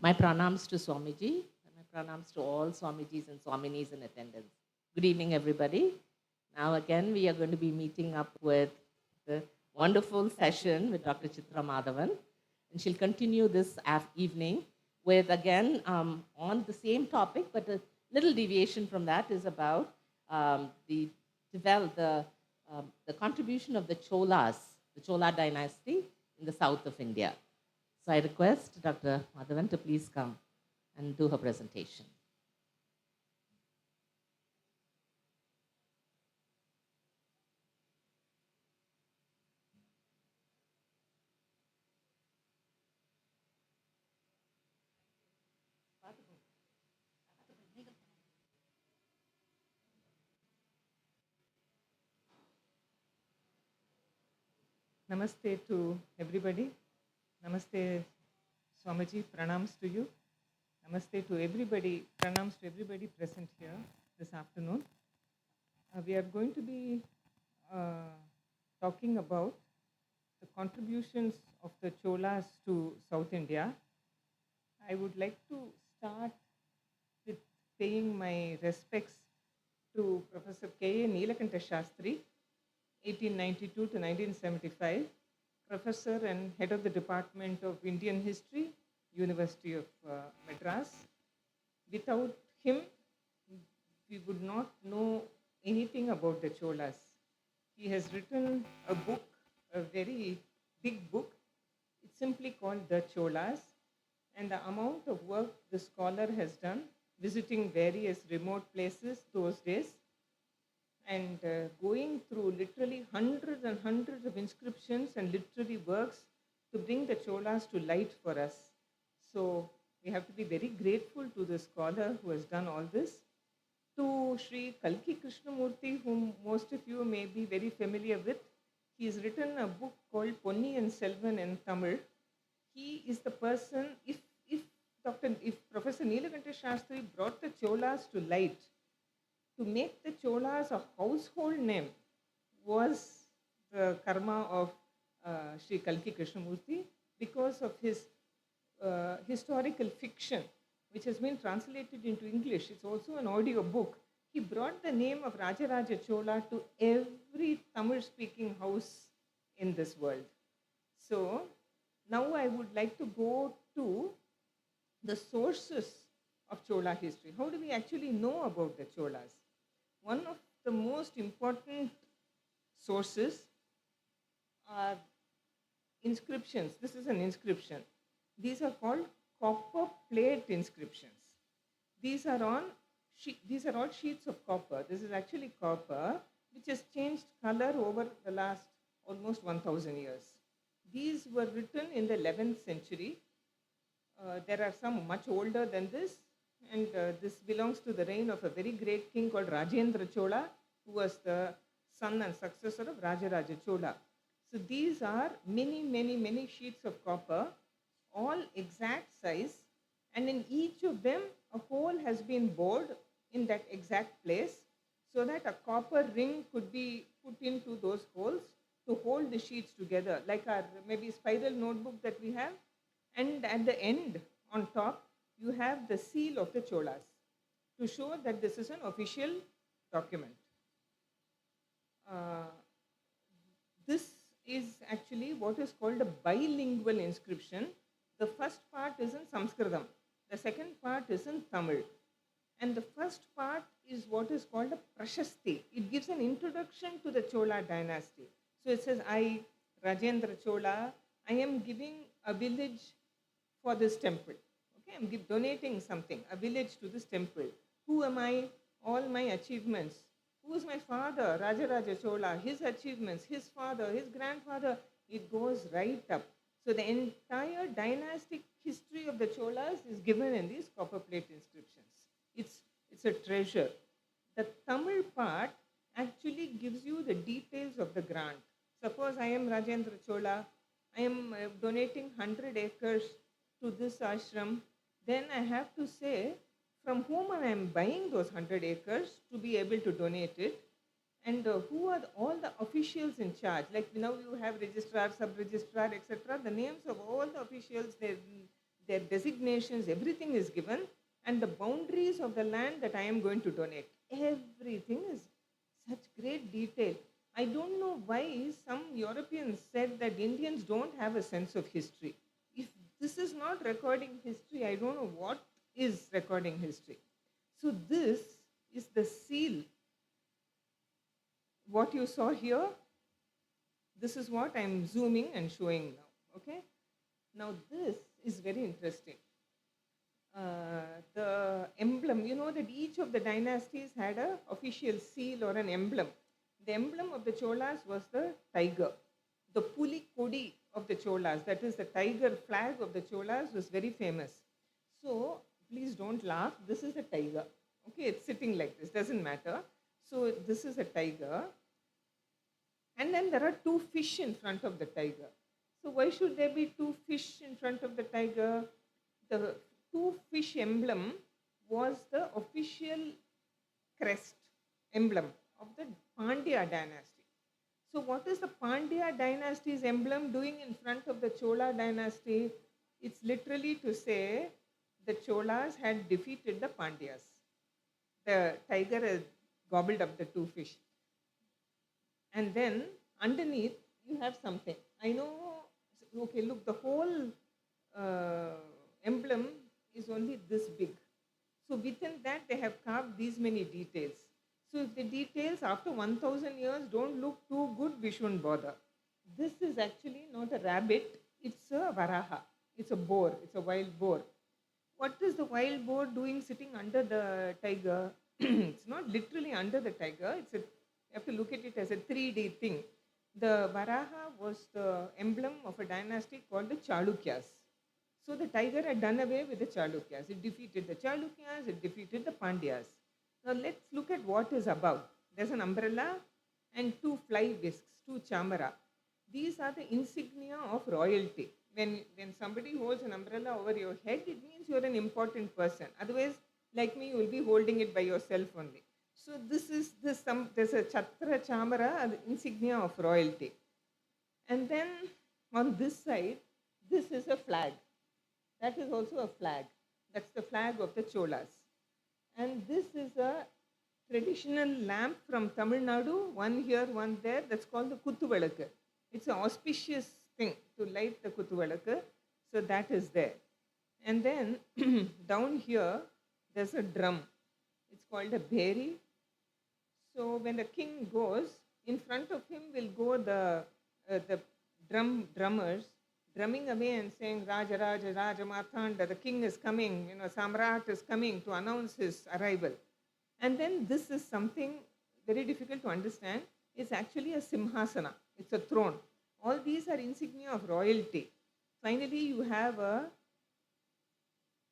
My pranams to Swamiji, and my pranams to all Swamijis and Swaminis in attendance. Good evening, everybody. Now, again, we are going to be meeting up with the wonderful session with Dr. Chitra Madhavan, and she'll continue this evening with, again, on the same topic, but a little deviation from that is about the the contribution of the Cholas, the Chola dynasty in the south of India. So I request Dr. Madhavan to please come and do her presentation. Namaste to everybody. Namaste, Swamiji. Pranams to you. Namaste to everybody. Pranams to everybody present here this afternoon. We are going to be talking about the contributions of the Cholas to South India. I would like to start with paying my respects to Professor K.A. Neelakanta Shastri, 1892 to 1975, professor and head of the Department of Indian History, University of Madras. Without him, we would not know anything about the Cholas. He has written a book, a very big book. It's simply called The Cholas, and the amount of work the scholar has done, visiting various remote places those days, and going through literally hundreds and hundreds of inscriptions and literary works to bring the Cholas to light for us. So we have to be very grateful to the scholar who has done all this. To Sri Kalki Krishnamurti, whom most of you may be very familiar with, he has written a book called Ponniyin Selvan in Tamil. He is the person, if Professor Neelakanta Shastri brought the Cholas to light, to make the Cholas a household name was the karma of Sri Kalki Krishnamurti, because of his historical fiction, which has been translated into English. It's also an audio book. He brought the name of Rajaraja Chola to every Tamil-speaking house in this world. So now I would like to go to the sources of Chola history. How do we actually know about the Cholas? One of the most important sources are inscriptions. This is an inscription. These are called copper plate inscriptions. These are all sheets of copper. This is actually copper, which has changed color over the last almost 1,000 years. These were written in the 11th century. There are some much older than this, and this belongs to the reign of a very great king called Rajendra Chola, who was the son and successor of Rajaraja Chola. So these are many, many, many sheets of copper, all exact size, and in each of them, a hole has been bored in that exact place so that a copper ring could be put into those holes to hold the sheets together, like our maybe spiral notebook that we have. And at the end, on top, you have the seal of the Cholas to show that this is an official document. This is actually what is called a bilingual inscription. The first part is in Sanskritam. The second part is in Tamil. And the first part is what is called a prashasti. It gives an introduction to the Chola dynasty. So it says, I, Rajendra Chola, I am giving a village for this temple. Okay, I'm donating something, a village to this temple. Who am I? All my achievements. Who is my father? Rajaraja Chola, his achievements, his father, his grandfather. It goes right up. So the entire dynastic history of the Cholas is given in these copper plate inscriptions. It's a treasure. The Tamil part actually gives you the details of the grant. Suppose I am Rajendra Chola, I am donating 100 acres to this ashram, then I have to say from whom I am buying those 100 acres to be able to donate it, and who are all the officials in charge. Like now you have registrar, sub-registrar, etc. The names of all the officials, their designations, everything is given, and the boundaries of the land that I am going to donate. Everything is such great detail. I don't know why some Europeans said that Indians don't have a sense of history. If this is not recording history, I don't know what is recording history. So this is the seal. What you saw here, this is what I'm zooming and showing now. Okay? Now this is very interesting. The emblem, you know that each of the dynasties had an official seal or an emblem. The emblem of the Cholas was the tiger. The Puli Kodi of the Cholas, that is the tiger flag of the Cholas, was very famous. So please don't laugh. This is a tiger. Okay, it's sitting like this, doesn't matter. So this is a tiger. And then there are two fish in front of the tiger. So why should there be two fish in front of the tiger? The two fish emblem was the official crest emblem of the Pandya dynasty. So what is the Pandya dynasty's emblem doing in front of the Chola dynasty? It's literally to say the Cholas had defeated the Pandyas. The tiger has gobbled up the two fish. And then underneath you have something. I know, okay, look, the whole emblem is only this big. So within that they have carved these many details. So if the details after 1000 years don't look too good, we shouldn't bother. This is actually not a rabbit, it's a varaha. It's a boar, it's a wild boar. What is the wild boar doing sitting under the tiger? It's not literally under the tiger, you have to look at it as a 3D thing. The varaha was the emblem of a dynasty called the Chalukyas. So the tiger had done away with the Chalukyas. It defeated the Chalukyas, it defeated the Pandyas. Now let's look at what is above. There's an umbrella and two fly whisks, two chamara. These are the insignia of royalty. When somebody holds an umbrella over your head, it means you're an important person. Otherwise, like me, you will be holding it by yourself only. So there's a chatra chamara, the insignia of royalty. And then on this side, this is a flag. That is also a flag. That's the flag of the Cholas. And this is a traditional lamp from Tamil Nadu, one here, one there, that's called the Kuttuvalakku. It's an auspicious thing to light the Kuttuvalakku, so that is there. And then down here, there's a drum. It's called a bheri. So when the king goes, in front of him will go the drummers, drumming away and saying, Raja, Raja, Raja Marthanda, the king is coming, Samrat is coming to announce his arrival. And then this is something very difficult to understand. It's actually a simhasana. It's a throne. All these are insignia of royalty. Finally, you have a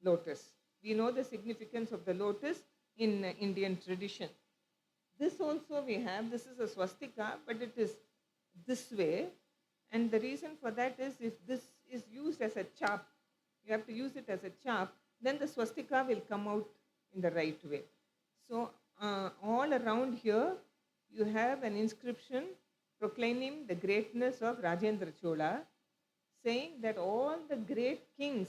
lotus. We know the significance of the lotus in Indian tradition. This also we have. This is a swastika, but it is this way. And the reason for that is if this is used as a chap, you have to use it as a chap, then the swastika will come out in the right way. So all around here, you have an inscription proclaiming the greatness of Rajendra Chola, saying that all the great kings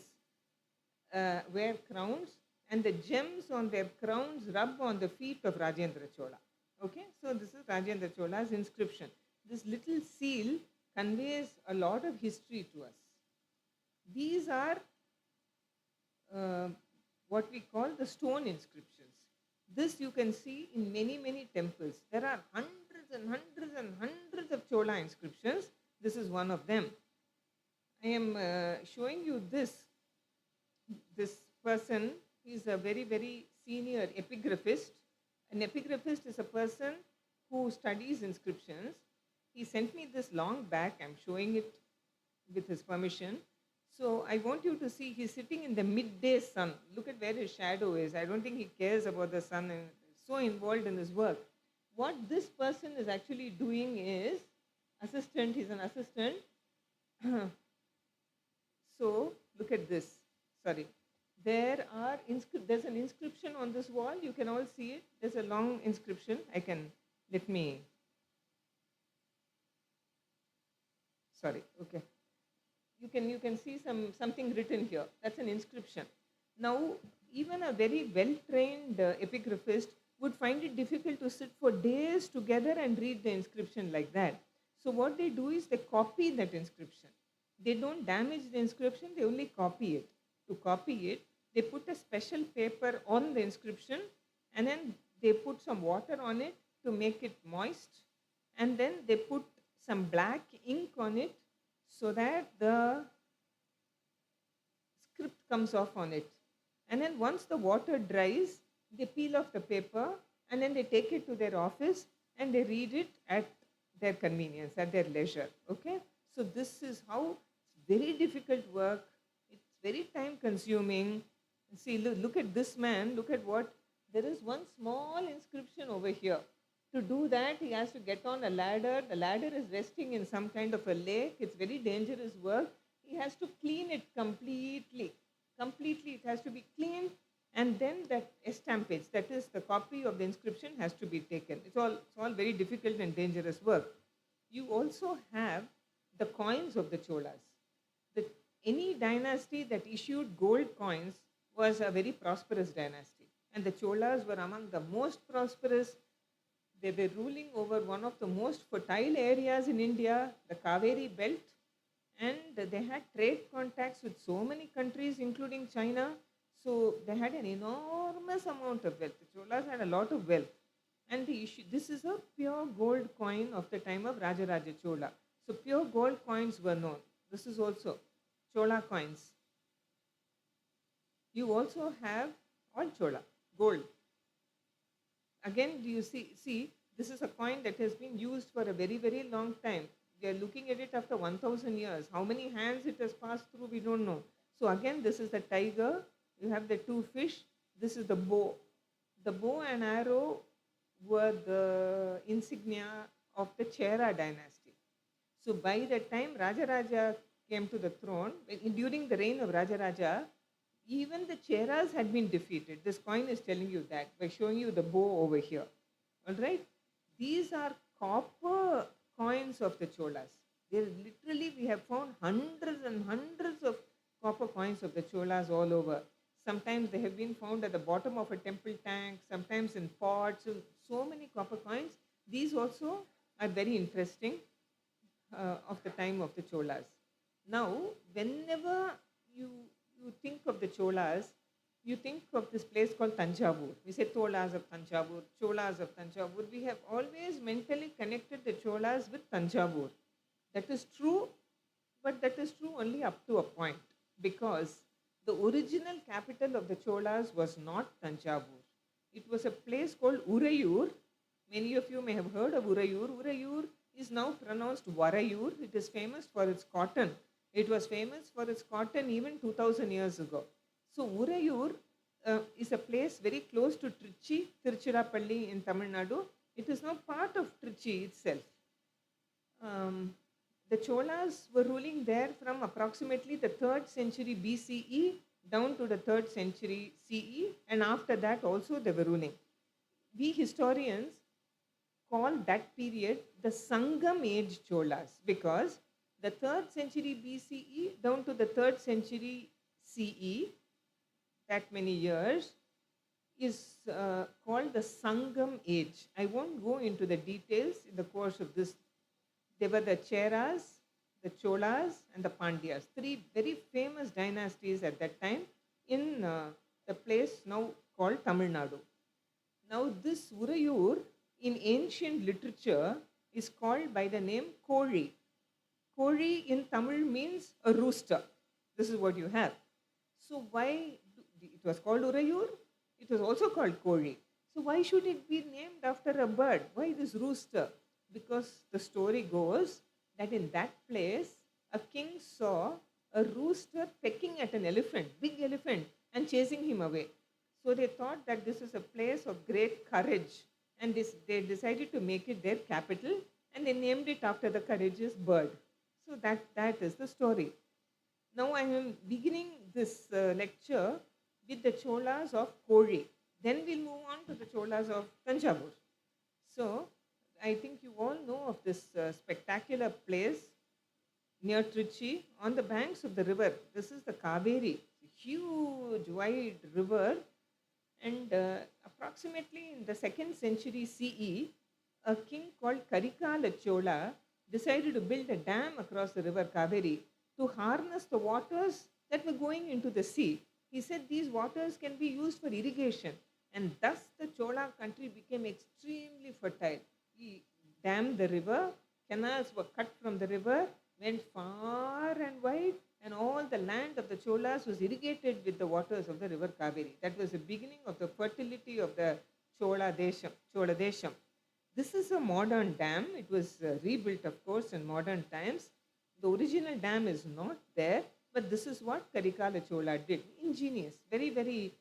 wear crowns and the gems on their crowns rub on the feet of Rajendra Chola. Okay, so this is Rajendra Chola's inscription. This little seal conveys a lot of history to us. These are what we call the stone inscriptions. This you can see in many, many temples. There are hundreds and hundreds and hundreds of Chola inscriptions. This is one of them. I am showing you this person. He is a very, very senior epigraphist. An epigraphist is a person who studies inscriptions. He sent me this long back. I'm showing it with his permission. So I want you to see he's sitting in the midday sun. Look at where his shadow is. I don't think he cares about the sun and is so involved in his work. What this person is actually doing is assistant. He's an assistant. So look at this. Sorry. There's an inscription on this wall. You can all see it. There's a long inscription. Sorry, okay. you can see something written here. That's an inscription. Now, even a very well-trained epigraphist would find it difficult to sit for days together and read the inscription like that. So what they do is they copy that inscription. They don't damage the inscription, they only copy it. To copy it, they put a special paper on the inscription, and then they put some water on it to make it moist, and then they put some black ink on it so that the script comes off on it. And then once the water dries, they peel off the paper, and then they take it to their office and they read it at their convenience, at their leisure. Okay? So this is how it's very difficult work. It's very time consuming. See, look at this man. Look at what. There is one small inscription over here. To do that, he has to get on a ladder. The ladder is resting in some kind of a lake. It's very dangerous work. He has to clean it completely. Completely, it has to be cleaned, and then that estampage, that is the copy of the inscription, has to be taken. It's all very difficult and dangerous work. You also have the coins of the Cholas. Any dynasty that issued gold coins was a very prosperous dynasty, and the Cholas were among the most prosperous. They were ruling over one of the most fertile areas in India, the Kaveri belt, and they had trade contacts with so many countries, including China. So they had an enormous amount of wealth. The Cholas had a lot of wealth. And this is a pure gold coin of the time of Rajaraja Chola. So pure gold coins were known. This is also Chola coins. You also have all Chola, gold. Again, do you see, this is a coin that has been used for a very, very long time. We are looking at it after 1,000 years. How many hands it has passed through, we don't know. So again, this is the tiger. You have the two fish. This is the bow. The bow and arrow were the insignia of the Chera dynasty. So by the time Rajaraja came to the throne, during the reign of Rajaraja, even the Cheras had been defeated. This coin is telling you that by showing you the bow over here. All right? These are copper coins of the Cholas. Literally, we have found hundreds and hundreds of copper coins of the Cholas all over. Sometimes they have been found at the bottom of a temple tank, sometimes in pots, so many copper coins. These also are very interesting of the time of the Cholas. Now, whenever you think of the Cholas, you think of this place called Thanjavur. We say Cholas of Thanjavur, Cholas of Thanjavur. We have always mentally connected the Cholas with Thanjavur. That is true, but that is true only up to a point, because the original capital of the Cholas was not Thanjavur. It was a place called Uraiyur. Many of you may have heard of Uraiyur. Uraiyur is now pronounced Warayur. It is famous for its cotton. It was famous for its cotton even 2,000 years ago. So Uraiyur is a place very close to Trichy, Tiruchirappalli in Tamil Nadu. It is now part of Trichy itself. The Cholas were ruling there from approximately the 3rd century BCE down to the 3rd century CE, and after that also they were ruling. We historians call that period the Sangam age Cholas, because the 3rd century BCE down to the 3rd century CE, that many years, is called the Sangam age. I won't go into the details in the course of this. They were the Cheras, the Cholas, and the Pandyas, 3 very famous dynasties at that time in the place now called Tamil Nadu. Now this Uraiyur in ancient literature is called by the name Koli. Koli in Tamil means a rooster. This is what you have. So why it was called Uraiyur? It was also called Koli. So why should it be named after a bird? Why this rooster? Because the story goes that in that place, a king saw a rooster pecking at an elephant, big elephant, and chasing him away. So they thought that this is a place of great courage, and they decided to make it their capital, and they named it after the courageous bird. So that is the story. Now I am beginning this lecture with the Cholas of Koli. Then we'll move on to the Cholas of Thanjavur. So I think you all know of this spectacular place near Trichy on the banks of the river. This is the Kaveri, huge wide river, and approximately in the 2nd century CE, a king called Karikala Chola decided to build a dam across the river Kaveri to harness the waters that were going into the sea. He said these waters can be used for irrigation, and thus the Chola country became extremely fertile. He dammed the river, canals were cut from the river, went far and wide, and all the land of the Cholas was irrigated with the waters of the river Kaveri. That was the beginning of the fertility of the Chola Desham. This is a modern dam. It was rebuilt, of course, in modern times. The original dam is not there, but this is what Karikala Chola did. Ingenious, very, very.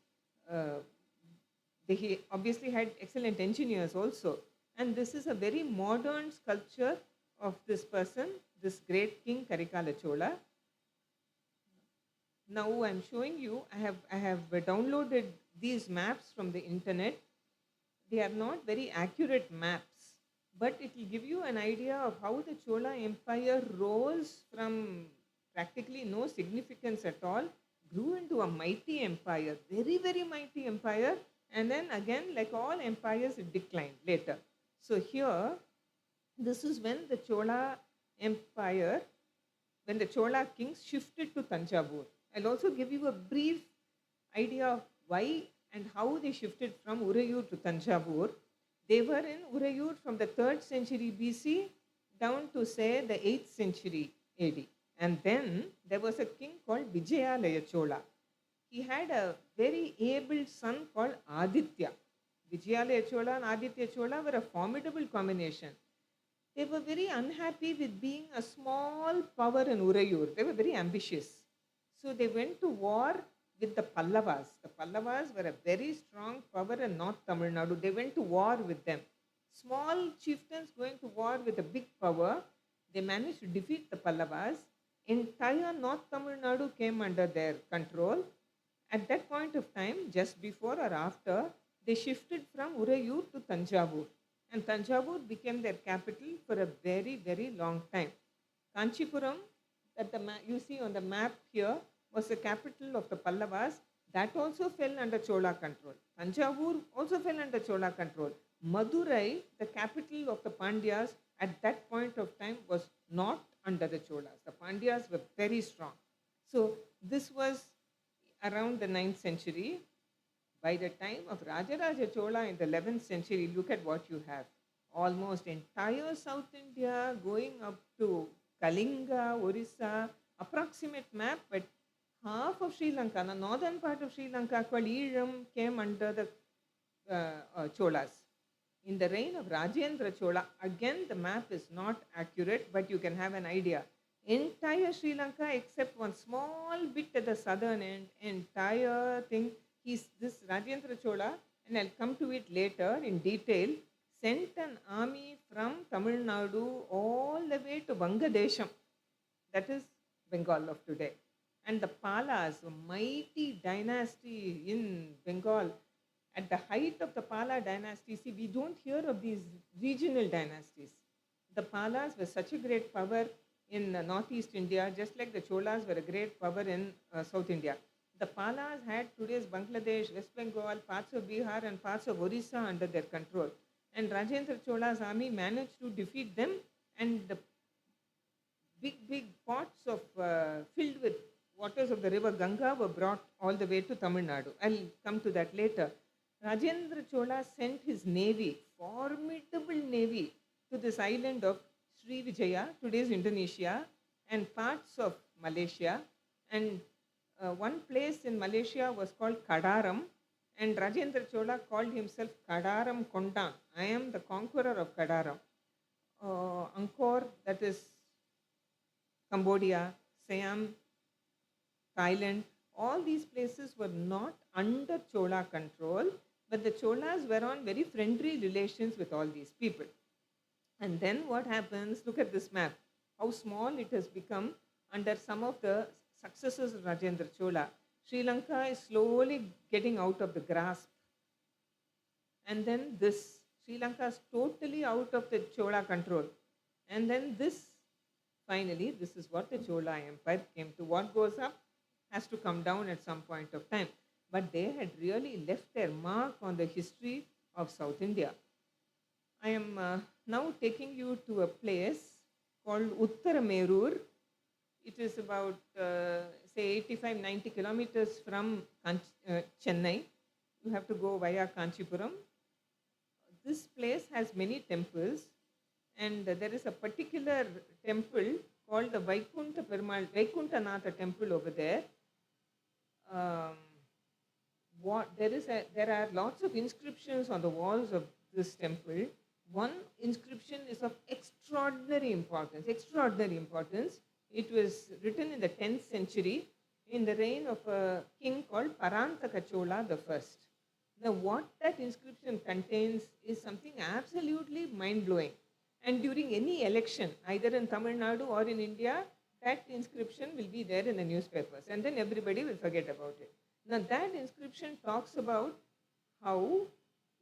They obviously had excellent engineers also. And this is a very modern sculpture of this person, this great king Karikala Chola. Now I'm showing you, I have downloaded these maps from the internet. They are not very accurate maps, but it will give you an idea of how the Chola Empire rose from practically no significance at all, grew into a mighty empire, very, very mighty empire, and then again, like all empires, it declined later. So here, this is when the Chola Empire, when the Chola kings shifted to Thanjavur. I'll also give you a brief idea of why and how they shifted from Uraiyur to Thanjavur. They were in Uraiyur from the 3rd century BC down to, say, the 8th century AD. And then there was a king called Vijayanagar Chola. He had a very able son called Aditya. Vijayanagar Chola and Aditya Chola were a formidable combination. They were very unhappy with being a small power in Uraiyur. They were very ambitious. So they went to war with the Pallavas. The Pallavas were a very strong power in North Tamil Nadu. They went to war with them. Small chieftains going to war with a big power. They managed to defeat the Pallavas. Entire North Tamil Nadu came under their control. At that point of time, just before or after, they shifted from Uraiyur to Thanjavur. And Thanjavur became their capital for a very, very long time. Kanchipuram, that you see on the map here, was the capital of the Pallavas. That also fell under Chola control. Thanjavur also fell under Chola control. Madurai, the capital of the Pandyas, at that point of time was not under the Cholas. The Pandyas were very strong. So this was around the 9th century. By the time of Rajaraja Chola in the 11th century, look at what you have. Almost entire South India going up to Kalinga, Orissa, approximate map, but half of Sri Lanka, the northern part of Sri Lanka called Eelam, came under the Cholas. In the reign of Rajendra Chola, again the map is not accurate, but you can have an idea. Entire Sri Lanka, except one small bit at the southern end, entire thing, this Rajendra Chola, and I'll come to it later in detail, sent an army from Tamil Nadu all the way to Bangadesham, that is Bengal of today. And the Palas, a mighty dynasty in Bengal, at the height of the Pala dynasty, see, we don't hear of these regional dynasties. The Palas were such a great power in northeast India, just like the Cholas were a great power in South India. The Palas had today's Bangladesh, West Bengal, parts of Bihar and parts of Orissa under their control. And Rajendra Chola's army managed to defeat them, and the big pots of filled with waters of the river Ganga were brought all the way to Tamil Nadu. I'll come to that later. Rajendra Chola sent his navy, formidable navy, to this island of Sri Vijaya, today's Indonesia, and parts of Malaysia. And one place in Malaysia was called Kadaram, and Rajendra Chola called himself Kadaram Kondang. I am the conqueror of Kadaram. Angkor, that is Cambodia, Siam, Thailand, all these places were not under Chola control, but the Cholas were on very friendly relations with all these people. And then what happens, look at this map, how small it has become under some of the successors of Rajendra Chola. Sri Lanka is slowly getting out of the grasp. And then this, Sri Lanka is totally out of the Chola control. And then this Finally, this is what the Chola Empire came to. What goes up has to come down at some point of time. But they had really left their mark on the history of South India. I am now taking you to a place called Uttaramerur. It is about, say, 85, 90 kilometers from Chennai. You have to go via Kanchipuram. This place has many temples, and there is a particular temple called the Vaikunthanatha temple over there. There are lots of inscriptions on the walls of this temple. One inscription is of extraordinary importance. It was written in the 10th century in the reign of a king called Parantaka Chola the first. Now, what that inscription contains is something absolutely mind-blowing. And during any election, either in Tamil Nadu or in India, that inscription will be there in the newspapers, and then everybody will forget about it. Now, that inscription talks about how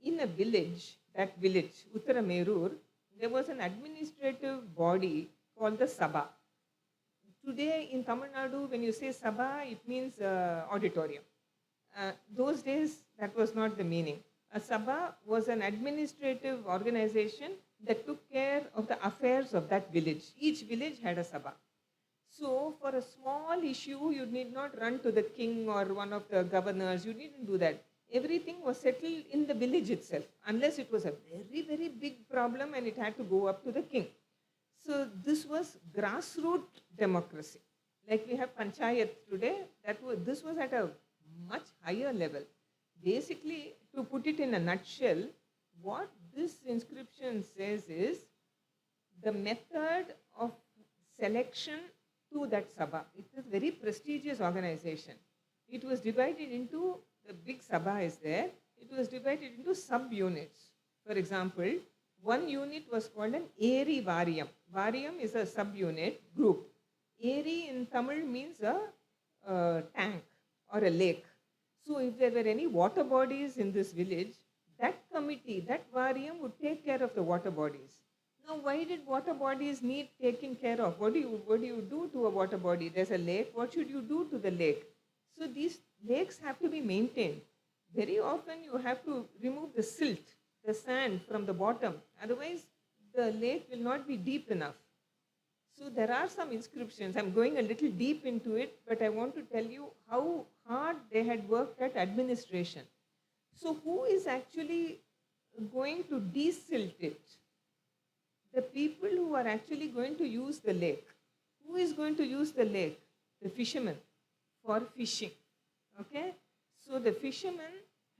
in a village, that village, Uttaramerur, there was an administrative body called the Sabha. Today in Tamil Nadu, when you say Sabha, it means auditorium. Those days, that was not the meaning. A Sabha was an administrative organization that took care of the affairs of that village. Each village had a Sabha. So, for a small issue, you need not run to the king or one of the governors. You needn't do that. Everything was settled in the village itself, unless it was a very, very big problem and it had to go up to the king. So, this was grassroots democracy. Like we have panchayat today, this was at a much higher level. Basically, to put it in a nutshell, what this inscription says is the method of selection to that Sabha. It is a very prestigious organization. It was divided into, the big Sabha is there, it was divided into sub-units. For example, one unit was called an Eri Variyam. Variyam is a sub-unit group. Eri in Tamil means a tank or a lake. So if there were any water bodies in this village, that committee, that Variyam would take care of the water bodies. Now, why did water bodies need taking care of? What do you do to a water body? There's a lake. What should you do to the lake? So these lakes have to be maintained. Very often you have to remove the silt, the sand from the bottom. Otherwise, the lake will not be deep enough. So there are some inscriptions. I'm going a little deep into it, but I want to tell you how hard they had worked at administration. So who is actually going to desilt it? The people who are actually going to use the lake. Who is going to use the lake? The fishermen for fishing. Okay? So the fishermen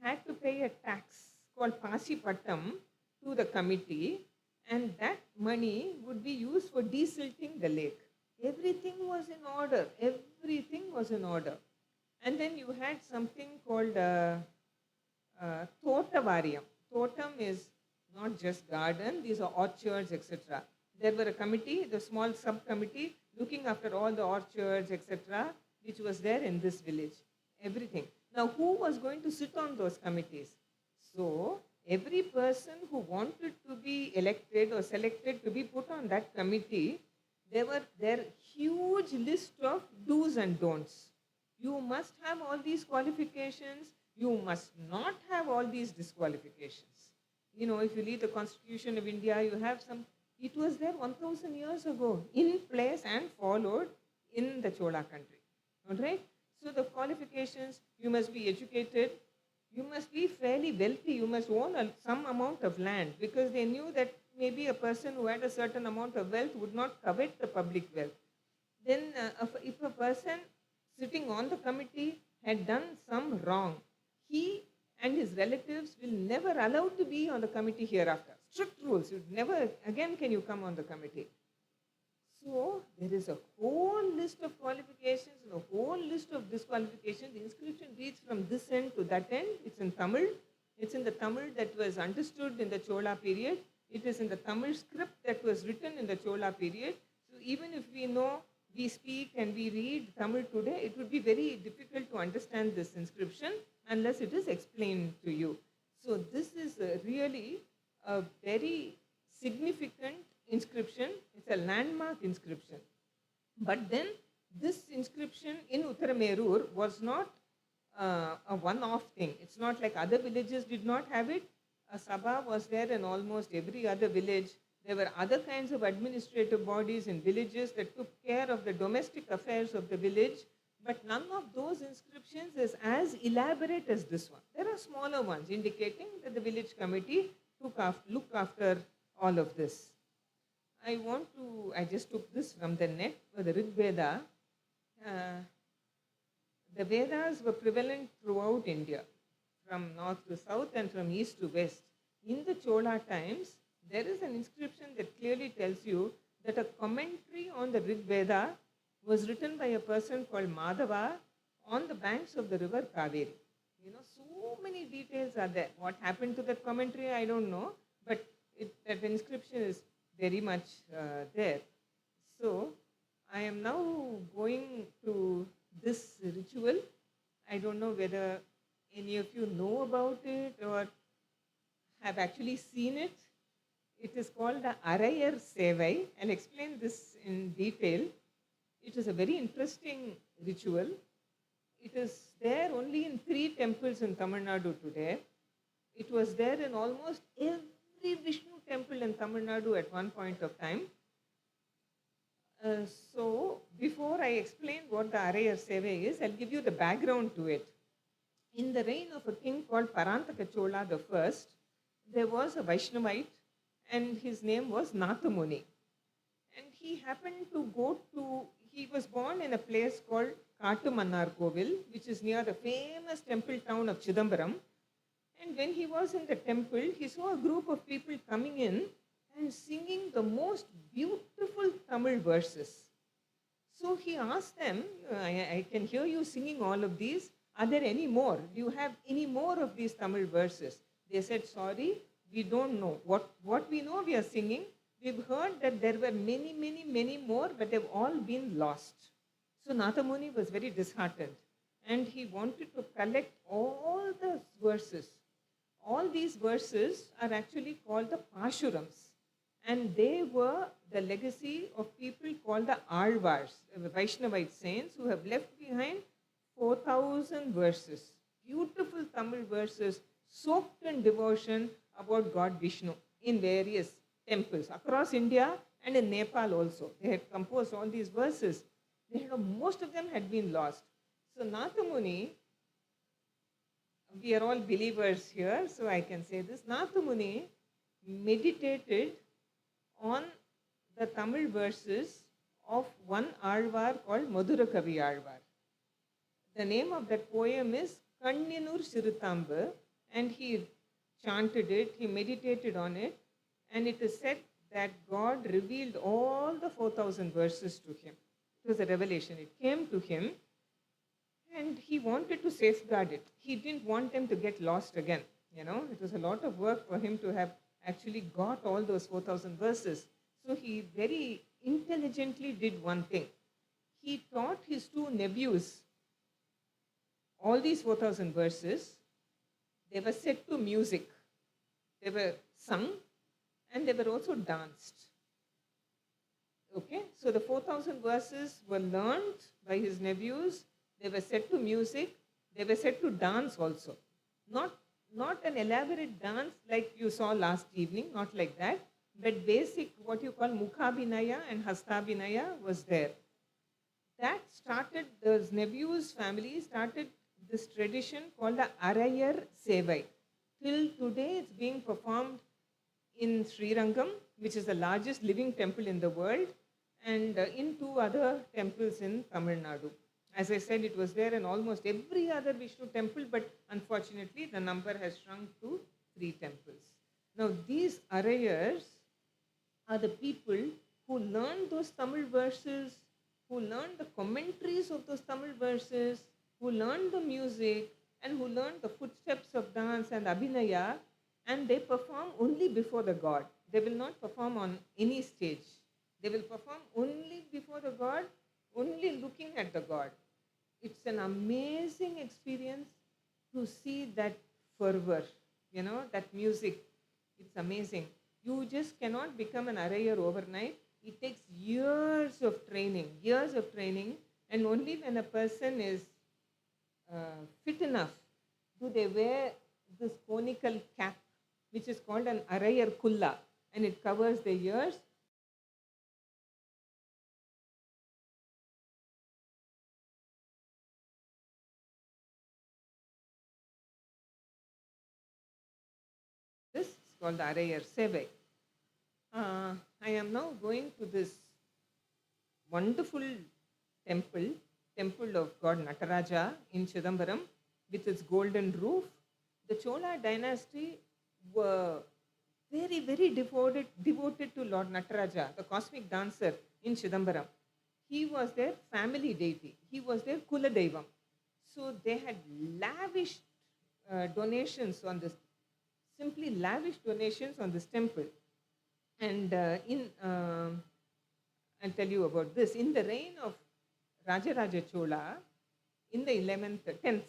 had to pay a tax called Pasipattam to the committee, and that money would be used for desilting the lake. Everything was in order. Everything was in order. And then you had something called Totavariyam. Totam is not just garden, these are orchards, etc. There were a committee, the small subcommittee, looking after all the orchards, etc., which was there in this village. Everything. Now, who was going to sit on those committees? So, every person who wanted to be elected or selected to be put on that committee, there huge list of do's and don'ts. You must have all these qualifications. You must not have all these disqualifications. You know, if you read the Constitution of India, you have some, it was there 1,000 years ago, in place and followed in the Chola country. All right? So the qualifications, you must be educated, you must be fairly wealthy, you must own some amount of land, because they knew that maybe a person who had a certain amount of wealth would not covet the public wealth. Then if a person sitting on the committee had done some wrong, he and his relatives will never allowed to be on the committee hereafter. Strict rules. You never again can you come on the committee. So there is a whole list of qualifications and a whole list of disqualifications. The inscription reads from this end to that end. It's in Tamil. It's in the Tamil that was understood in the Chola period. It is in the Tamil script that was written in the Chola period. So even if we speak and we read Tamil today, it would be very difficult to understand this inscription unless it is explained to you. So this is really a very significant inscription. It's a landmark inscription. But then this inscription in Uttaramerur was not a one-off thing. It's not like other villages did not have it. A Sabha was there in almost every other village. There were other kinds of administrative bodies in villages that took care of the domestic affairs of the village. But none of those inscriptions is as elaborate as this one. There are smaller ones indicating that the village committee looked after all of this. I just took this from the net for the Rig Veda. The Vedas were prevalent throughout India, from north to south and from east to west. In the Chola times, there is an inscription that clearly tells you that a commentary on the Rig Veda was written by a person called Madhava on the banks of the river Kaveri. So many details are there. What happened to that commentary, I don't know, but that inscription is very much there. So, I am now going to this ritual. I don't know whether any of you know about it or have actually seen it. It is called the Arayar Sevai. I'll explain this in detail. It is a very interesting ritual. It is there only in 3 temples in Tamil Nadu today. It was there in almost every Vishnu temple in Tamil Nadu at one point of time. So, before I explain what the Arayar Sevai is, I'll give you the background to it. In the reign of a king called Parantaka Chola I, there was a Vaishnavite and his name was Nathamuni. And he happened to he was born in a place called Kattumannar Kovil, which is near the famous temple town of Chidambaram. And when he was in the temple, he saw a group of people coming in and singing the most beautiful Tamil verses. So he asked them, I can hear you singing all of these. Are there any more? Do you have any more of these Tamil verses? They said, sorry, we don't know. What we know we are singing, we've heard that there were many, many, many more, but they've all been lost. So Nathamuni was very disheartened and he wanted to collect all the verses. All these verses are actually called the Pashurams. And they were the legacy of people called the Alvars, the Vaishnavite saints who have left behind 4,000 verses. Beautiful Tamil verses soaked in devotion about God Vishnu in various temples across India and in Nepal also. They had composed all these verses. Most of them had been lost. So Nathamuni, we are all believers here, so I can say this. Nathamuni meditated on the Tamil verses of one Alvar called Madhurakavi Alvar. The name of that poem is Kanninur Siruthambu, and he chanted it, he meditated on it, and it is said that God revealed all the 4,000 verses to him. It was a revelation. It came to him, and he wanted to safeguard it. He didn't want them to get lost again. It was a lot of work for him to have actually got all those 4,000 verses. So he very intelligently did one thing. He taught his 2 nephews all these 4,000 verses. They were set to music. They were sung and they were also danced. Okay, so the 4,000 verses were learned by his nephews. They were set to music. They were set to dance also. Not an elaborate dance like you saw last evening, not like that, but basic, what you call Mukhabhinaya and Hastabhinaya was there. That started, those nephews' family started this tradition called the Arayar Sevai. Till today, it's being performed in Sri Rangam, which is the largest living temple in the world, and in 2 other temples in Tamil Nadu. As I said, it was there in almost every other Vishnu temple, but unfortunately, the number has shrunk to 3 temples. Now, these Arayars are the people who learned those Tamil verses, who learned the commentaries of those Tamil verses, who learned the music, and who learned the footsteps of dance and abhinaya, and they perform only before the God. They will not perform on any stage. They will perform only before the God, only looking at the God. It's an amazing experience to see that fervor, that music. It's amazing. You just cannot become an Arayar overnight. It takes years of training, and only when a person is fit enough do they wear this conical cap, which is called an Arayar kulla, and it covers the ears. This is called the Arayar Sevai. I am now going to this wonderful temple, temple of God Nataraja in Chidambaram, with its golden roof. The Chola dynasty were very devoted to Lord Nataraja, the cosmic dancer in Chidambaram. He was their family deity. He was their Kula Deivam. So they had lavish donations on this, simply lavish donations on this temple. And I'll tell you about this. In the reign of Rajaraja Chola, in the 10th,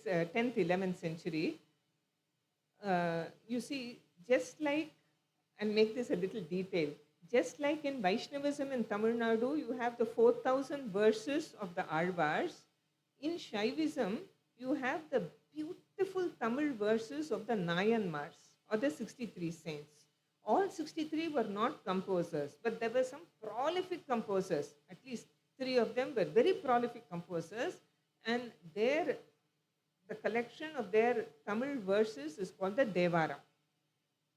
11th century, you see, just like, and make this a little detail, just like in Vaishnavism in Tamil Nadu, you have the 4,000 verses of the Alvars. In Shaivism, you have the beautiful Tamil verses of the Nayanmars, or the 63 saints. All 63 were not composers, but there were some prolific composers. At least 3 of them were very prolific composers, and the collection of their Tamil verses is called the Devaram.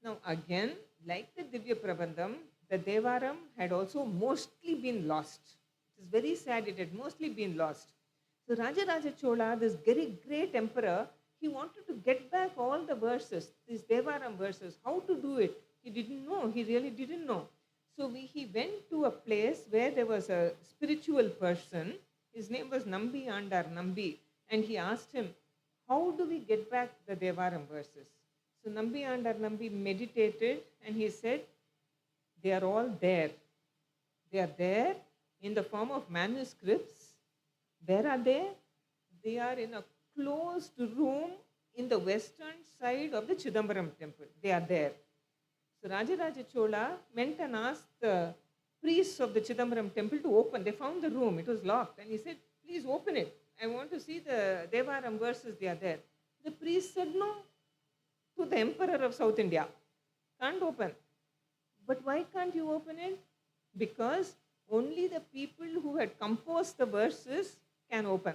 Now again, like the Divya Prabandham, the Devaram had also mostly been lost. It is very sad, it had mostly been lost. So Rajaraja Chola, this very great emperor, he wanted to get back all the verses, these Devaram verses. How to do it? He didn't know, he really didn't know. So he went to a place where there was a spiritual person. His name was Nambi Andar Nambi, and he asked him, how do we get back the Devaram verses? So Nambi Andar Nambi meditated, and he said, they are all there. They are there in the form of manuscripts. Where are they? They are in a closed room in the western side of the Chidambaram temple. They are there. So Rajaraja Chola went and asked the priests of the Chidambaram temple to open. They found the room, it was locked, and he said, please open it. I want to see the Devaram verses, they are there. The priest said, no, to the emperor of South India. Can't open. But why can't you open it? Because only the people who had composed the verses can open.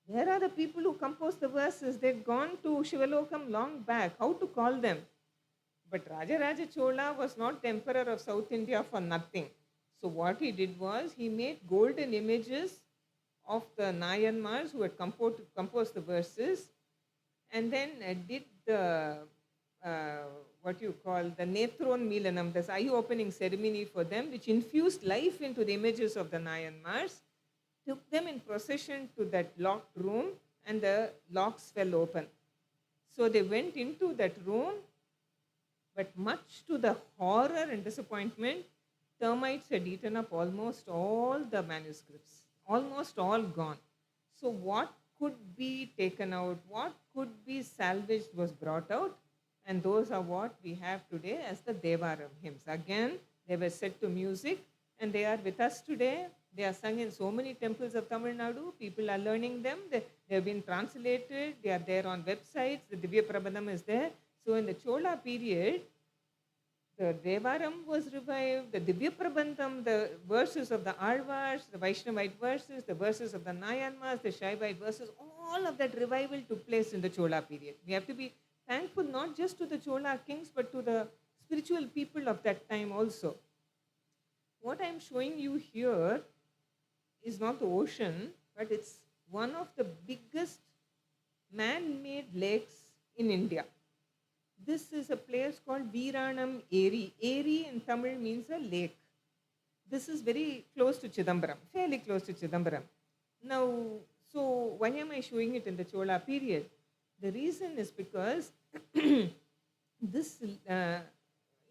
Where are the people who composed the verses? They'd gone to Shivalokam long back. How to call them? But Rajaraja Chola was not the emperor of South India for nothing. So what he did was, he made golden images of the Nayanmars who had composed the verses, and then did the, what you call, the Netron Milanam, this eye-opening ceremony for them, which infused life into the images of the Nayanmars, took them in procession to that locked room, and the locks fell open. So they went into that room, but much to the horror and disappointment, termites had eaten up almost all the manuscripts, almost all gone. So what could be taken out, what could be salvaged was brought out, and those are what we have today as the Devaram hymns. Again, they were set to music, and they are with us today. They are sung in so many temples of Tamil Nadu. People are learning them. They have been translated. They are there on websites. The Divya Prabandham is there. So in the Chola period, the Devaram was revived, the Divya Prabandham, the verses of the Alvars, the Vaishnavite verses, the verses of the Nayanmars, the Shaivite verses, all of that revival took place in the Chola period. We have to be thankful not just to the Chola kings, but to the spiritual people of that time also. What I am showing you here is not the ocean, but it's one of the biggest man-made lakes in India. This is a place called Veeranam Eri. Eri in Tamil means a lake. This is very close to Chidambaram, fairly close to Chidambaram. Now, so why am I showing it in the Chola period? The reason is because this,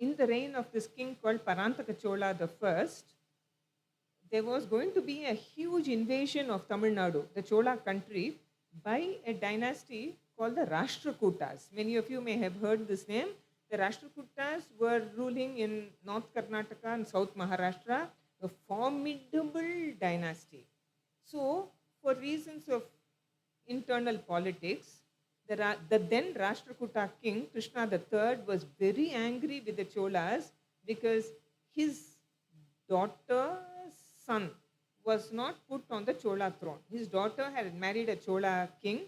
in the reign of this king called Parantaka Chola the first, there was going to be a huge invasion of Tamil Nadu, the Chola country, by a dynasty called the Rashtrakutas. Many of you may have heard this name. The Rashtrakutas were ruling in North Karnataka and South Maharashtra, a formidable dynasty. So, for reasons of internal politics, the then Rashtrakuta king, Krishna III, was very angry with the Cholas because his daughter's son was not put on the Chola throne. His daughter had married a Chola king,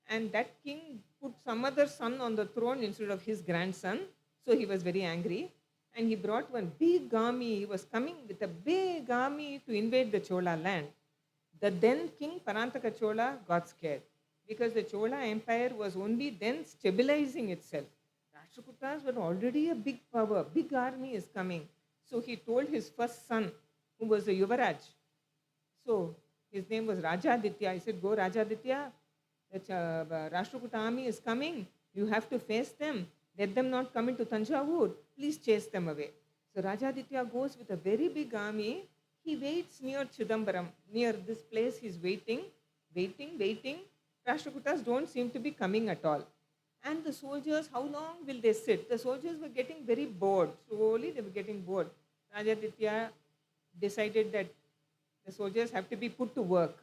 and that king put some other son on the throne instead of his grandson. So he was very angry, and he brought one big army. He was coming with a big army to invade the Chola land. The then king Parantaka Chola got scared because the Chola Empire was only then stabilizing itself. Rashtrakutas were already a big power, big army is coming. So he told his first son, who was a Yuvaraj. So his name was Rajaditya. He said, "Go, Rajaditya, the Rashtrakuta army is coming. You have to face them. Let them not come into Thanjavur. Please chase them away." So Rajaditya goes with a very big army. He waits near Chidambaram. Near this place, he's waiting. Rashtrakutas don't seem to be coming at all. And the soldiers, how long will they sit? The soldiers were getting very bored. Slowly they were getting bored. Rajaditya decided that the soldiers have to be put to work.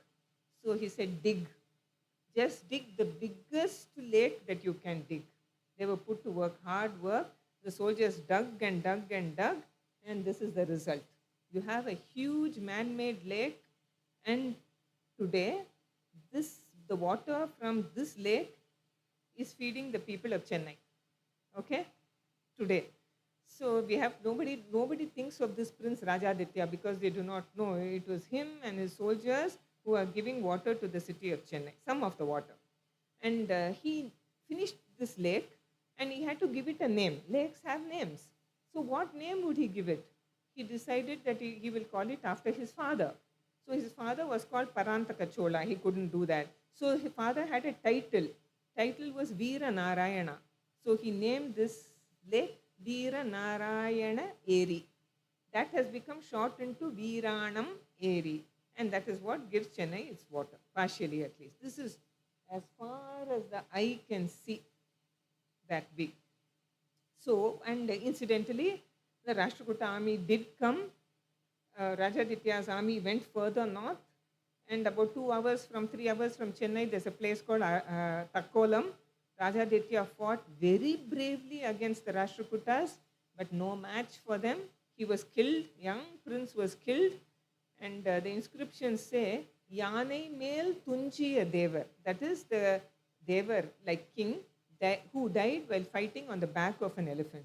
So he said, dig. Just dig the biggest lake that you can dig. They were put to work, hard work. The soldiers dug and dug and dug, and this is the result. You have a huge man-made lake, and today, the water from this lake is feeding the people of Chennai. Okay? Today. So we have nobody thinks of this Prince Rajaditya because they do not know it was him and his soldiers who are giving water to the city of Chennai, some of the water. And he finished this lake and he had to give it a name. Lakes have names. So what name would he give it? He decided that he will call it after his father. So his father was called Parantaka Chola. He couldn't do that. So his father had a title. Title was Veera Narayana. So he named this lake Veera Narayana Eri. That has become shortened to Veeranam Eri. And that is what gives Chennai its water, partially at least. This is as far as the eye can see, that big. So, and incidentally, the Rashtrakuta army did come. Rajaditya's army went further north, and about 3 hours from Chennai, there's a place called Takkolam. Rajaditya fought very bravely against the Rashtrakutas, but no match for them. He was killed, young prince was killed, and the inscriptions say, Yanai Mel Tunjiya Devar. That is the Devar, like king, who died while fighting on the back of an elephant.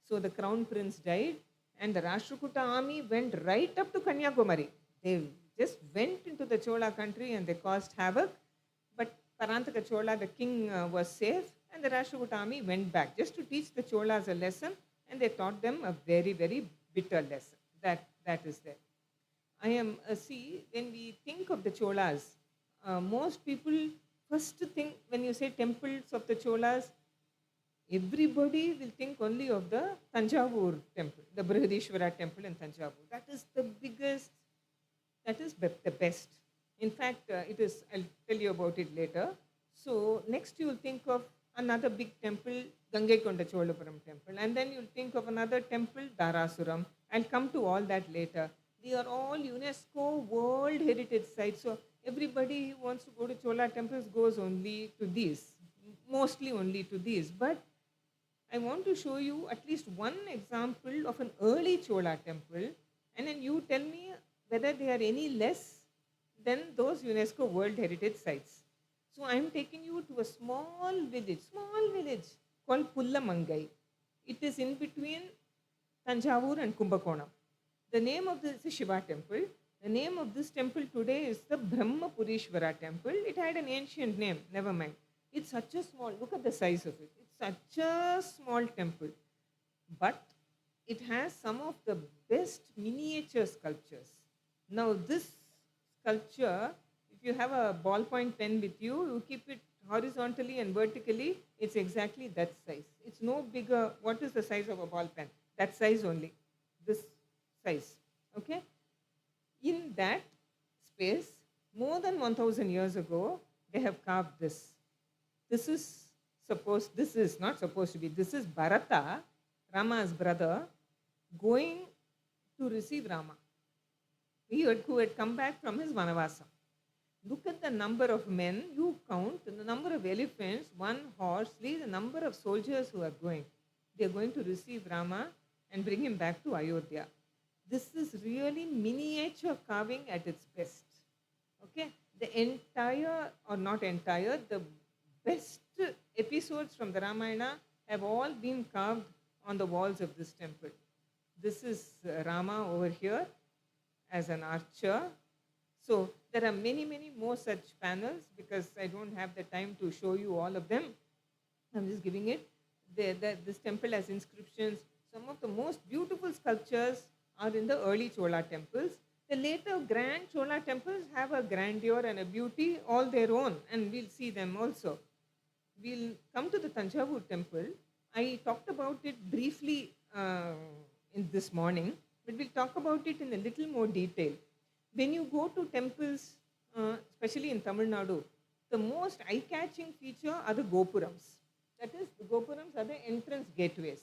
So the crown prince died, and the Rashtrakuta army went right up to Kanyakumari. They just went into the Chola country and they caused havoc. But Parantaka Chola, the king, was safe, and the Rashtrakuta army went back just to teach the Cholas a lesson, and they taught them a very, very bitter lesson. That is there. See, when we think of the Cholas, most people first think, when you say temples of the Cholas, everybody will think only of the Thanjavur Temple, the Brihadishwara Temple in Thanjavur. That is the biggest, that is the best. In fact, I'll tell you about it later. So next you'll think of another big temple, Gangaikonda Cholapuram Temple. And then you'll think of another temple, Dharasuram. I'll come to all that later. They are all UNESCO World Heritage Sites. So everybody who wants to go to Chola temples goes only to these, mostly only to these. But I want to show you at least one example of an early Chola temple, and then you tell me whether they are any less than those UNESCO World Heritage Sites. So I am taking you to a small village called Pullamangai. It is in between Thanjavur and Kumbakonam. The name of this is Shiva temple. The name of this temple today is the Brahmapurishvara temple. It had an ancient name, never mind. It's such a small, look at the size of it. It's such a small temple. But it has some of the best miniature sculptures. Now this sculpture, if you have a ballpoint pen with you, you keep it horizontally and vertically, it's exactly that size. It's no bigger. What is the size of a ball pen? That size only. This size. Okay? In that space, more than 1,000 years ago, they have carved this. This is this is not supposed to be, this is Bharata, Rama's brother, going to receive Rama, who had come back from his Vanavasa. Look at the number of men, you count the number of elephants, one horse, the number of soldiers who are going. They are going to receive Rama and bring him back to Ayodhya. This is really miniature carving at its best. Okay, the entire, or not entire, the best episodes from the Ramayana have all been carved on the walls of this temple. This is Rama over here as an archer. So there are many, many more such panels because I don't have the time to show you all of them. I'm just giving it. This temple has inscriptions. Some of the most beautiful sculptures are in the early Chola temples. The later grand Chola temples have a grandeur and a beauty all their own, and we'll see them also. We'll come to the Thanjavur Temple. I talked about it briefly in this morning, but we'll talk about it in a little more detail. When you go to temples, especially in Tamil Nadu, the most eye-catching feature are the gopurams. That is, the gopurams are the entrance gateways.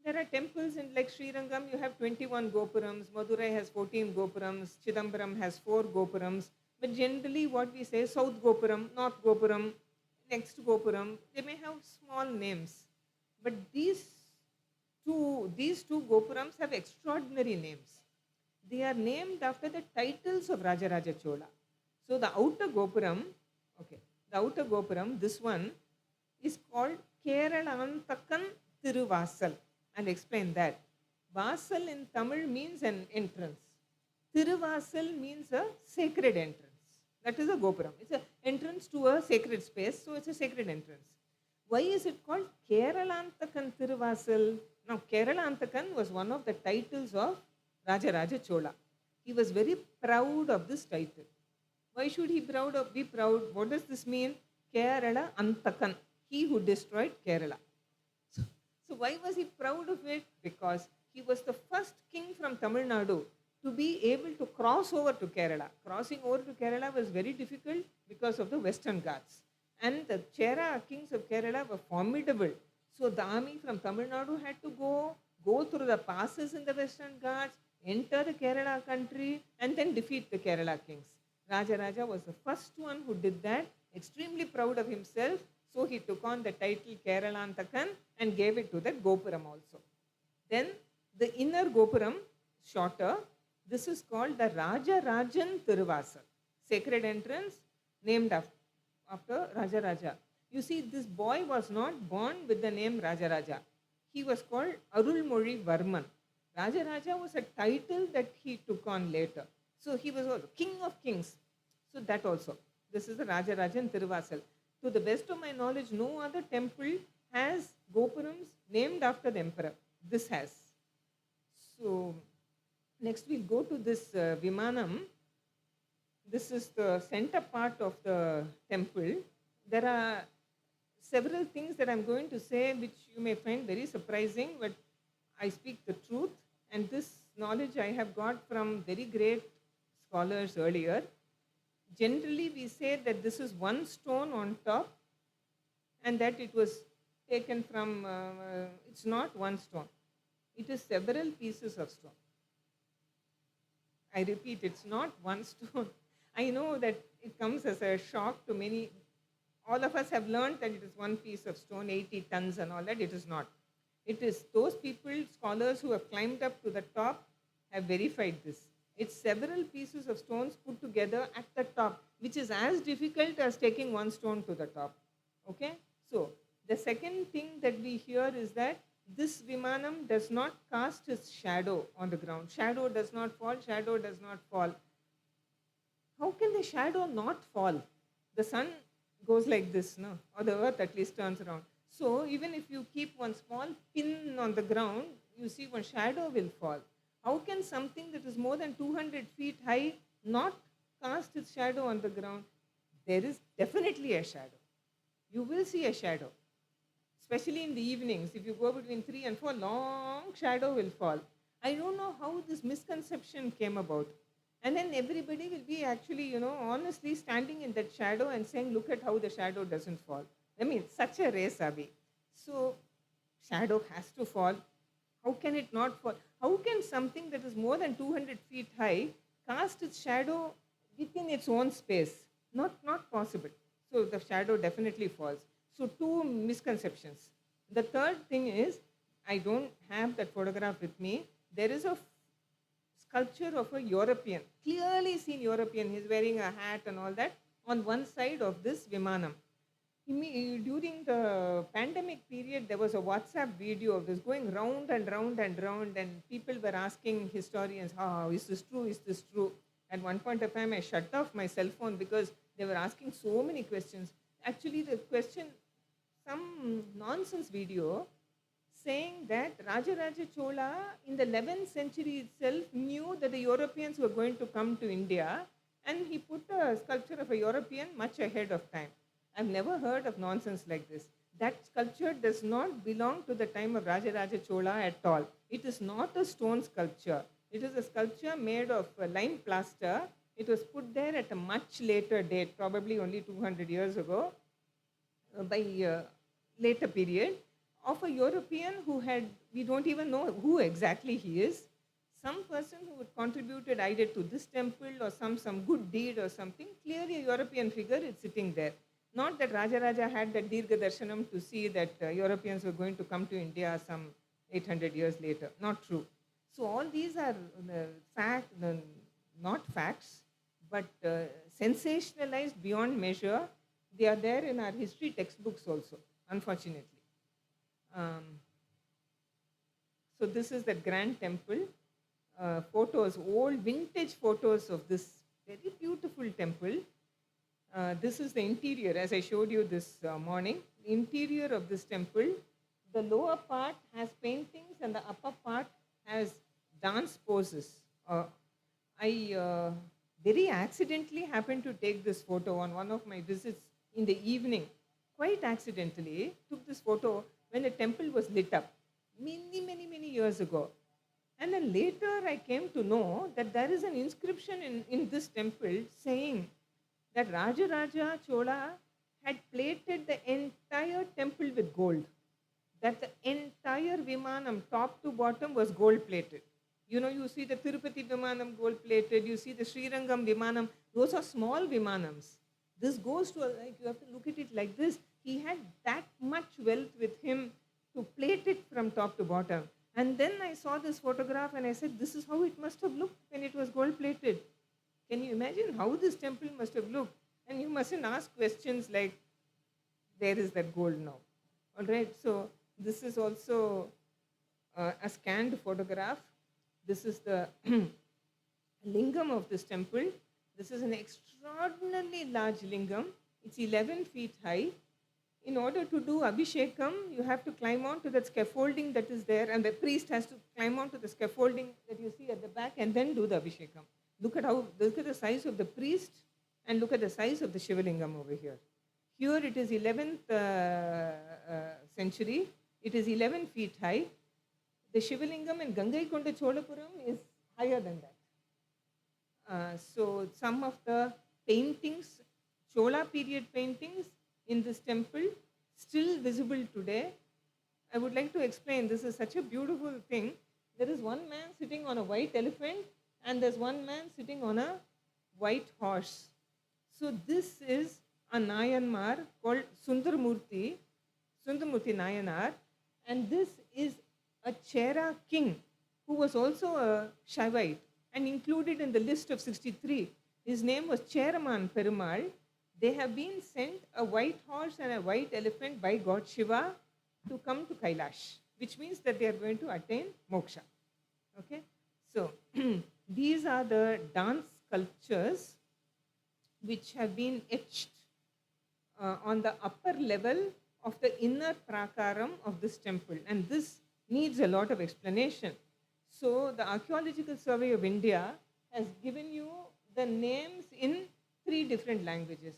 There are temples in like Srirangam, you have 21 gopurams, Madurai has 14 gopurams, Chidambaram has 4 gopurams, but generally what we say, South Gopuram, North Gopuram, next Gopuram, they may have small names. But these two gopurams have extraordinary names. They are named after the titles of Rajaraja Chola. So the outer Gopuram, this one is called Keralantakan Tiruvasal. I'll explain that. Vasal in Tamil means an entrance. Tiruvasal means a sacred entrance. That is a Gopuram. It's an entrance to a sacred space, so it's a sacred entrance. Why is it called Keralantakan Tiruvasal? Now, Keralantakan was one of the titles of Rajaraja Chola. He was very proud of this title. Why should he be proud? What does this mean? Kerala Antakan, he who destroyed Kerala. So why was he proud of it? Because he was the first king from Tamil Nadu to be able to cross over to Kerala. Crossing over to Kerala was very difficult because of the Western Ghats. And the Chera kings of Kerala were formidable. So the army from Tamil Nadu had to go through the passes in the Western Ghats, enter the Kerala country, and then defeat the Kerala kings. Rajaraja was the first one who did that, extremely proud of himself. So he took on the title Keralantakan and gave it to that Gopuram also. Then the inner Gopuram, shorter, this is called the Rajarajan Tiruvasal, sacred entrance named after Rajaraja. You see, this boy was not born with the name Rajaraja. He was called Arulmozhi Varman. Rajaraja was a title that he took on later. So he was also King of Kings. So that also. This is the Rajarajan Tiruvasal. To the best of my knowledge, no other temple has Gopurams named after the emperor. This has. So next we'll go to this Vimanam. This is the center part of the temple. There are several things that I'm going to say which you may find very surprising, but I speak the truth, and this knowledge I have got from very great scholars earlier. Generally, we say that this is one stone on top and that it was taken from, it's not one stone. It is several pieces of stone. I repeat, it's not one stone. I know that it comes as a shock to many. All of us have learned that it is one piece of stone, 80 tons and all that. It is not. It is those people, scholars who have climbed up to the top have verified this. It's several pieces of stones put together at the top, which is as difficult as taking one stone to the top. Okay? So, the second thing that we hear is that this Vimanam does not cast its shadow on the ground. Shadow does not fall, shadow does not fall. How can the shadow not fall? The sun goes like this, no? Or the earth at least turns around. So, even if you keep one small pin on the ground, you see one shadow will fall. How can something that is more than 200 feet high not cast its shadow on the ground? There is definitely a shadow. You will see a shadow. Especially in the evenings, if you go between 3 and 4, long shadow will fall. I don't know how this misconception came about. And then everybody will be actually, honestly standing in that shadow and saying, look at how the shadow doesn't fall. I mean, such a race, Abhi. So, shadow has to fall. How can it not fall? How can something that is more than 200 feet high cast its shadow within its own space? Not possible. So the shadow definitely falls. So two misconceptions. The third thing is, I don't have that photograph with me. There is a sculpture of a European, clearly seen European. He's wearing a hat and all that on one side of this Vimanam. During the pandemic period, there was a WhatsApp video of this going round and round and round, and people were asking historians, "Oh, is this true? Is this true?" At one point of time, I shut off my cell phone because they were asking so many questions. Actually, the question, some nonsense video saying that Rajaraja Chola in the 11th century itself knew that the Europeans were going to come to India, and he put a sculpture of a European much ahead of time. I've never heard of nonsense like this. That sculpture does not belong to the time of Rajaraja Chola at all. It is not a stone sculpture. It is a sculpture made of lime plaster. It was put there at a much later date, probably only 200 years ago, by later period, of a European who had, we don't even know who exactly he is, some person who had contributed either to this temple or some good deed or something. Clearly a European figure is sitting there. Not that Rajaraja had that Dirgha Darshanam to see that Europeans were going to come to India some 800 years later. Not true. So all these are not facts, but sensationalized beyond measure. They are there in our history textbooks also, unfortunately. So this is the grand temple. Photos, old vintage photos of this very beautiful temple. This is the interior, as I showed you this morning. The interior of this temple, the lower part has paintings and the upper part has dance poses. I very accidentally happened to take this photo on one of my visits in the evening. Quite accidentally, took this photo when the temple was lit up many years ago. And then later I came to know that there is an inscription in this temple saying that Rajaraja Chola had plated the entire temple with gold. That the entire Vimanam, top to bottom, was gold plated. You know, you see the Tirupati Vimanam gold plated, you see the Srirangam Vimanam, those are small Vimanams. This goes to, like, you have to look at it like this. He had that much wealth with him to plate it from top to bottom. And then I saw this photograph and I said, this is how it must have looked when it was gold plated. Can you imagine how this temple must have looked? And you mustn't ask questions like, where is that gold now? All right, so this is also a scanned photograph. This is the lingam of this temple. This is an extraordinarily large lingam. It's 11 feet high. In order to do Abhishekam, you have to climb onto that scaffolding that is there, and the priest has to climb onto the scaffolding that you see at the back and then do the Abhishekam. Look at the size of the priest and look at the size of the Shivalingam over here. Here it is 11th century. It is 11 feet high. The Shivalingam in Gangaikonda Cholapuram is higher than that. So some of the paintings, Chola period paintings in this temple, still visible today. I would like to explain, this is such a beautiful thing. There is one man sitting on a white elephant and there's one man sitting on a white horse. So this is a Nayanmar called Sundaramurti Nayanar, and this is a Chera king who was also a Shaivite and included in the list of 63. His name was Cheraman Perumal. They have been sent a white horse and a white elephant by God Shiva to come to Kailash, which means that they are going to attain moksha. Okay? So, these are the dance sculptures which have been etched on the upper level of the inner prakaram of this temple. And this needs a lot of explanation. So, the Archaeological Survey of India has given you the names in 3 different languages,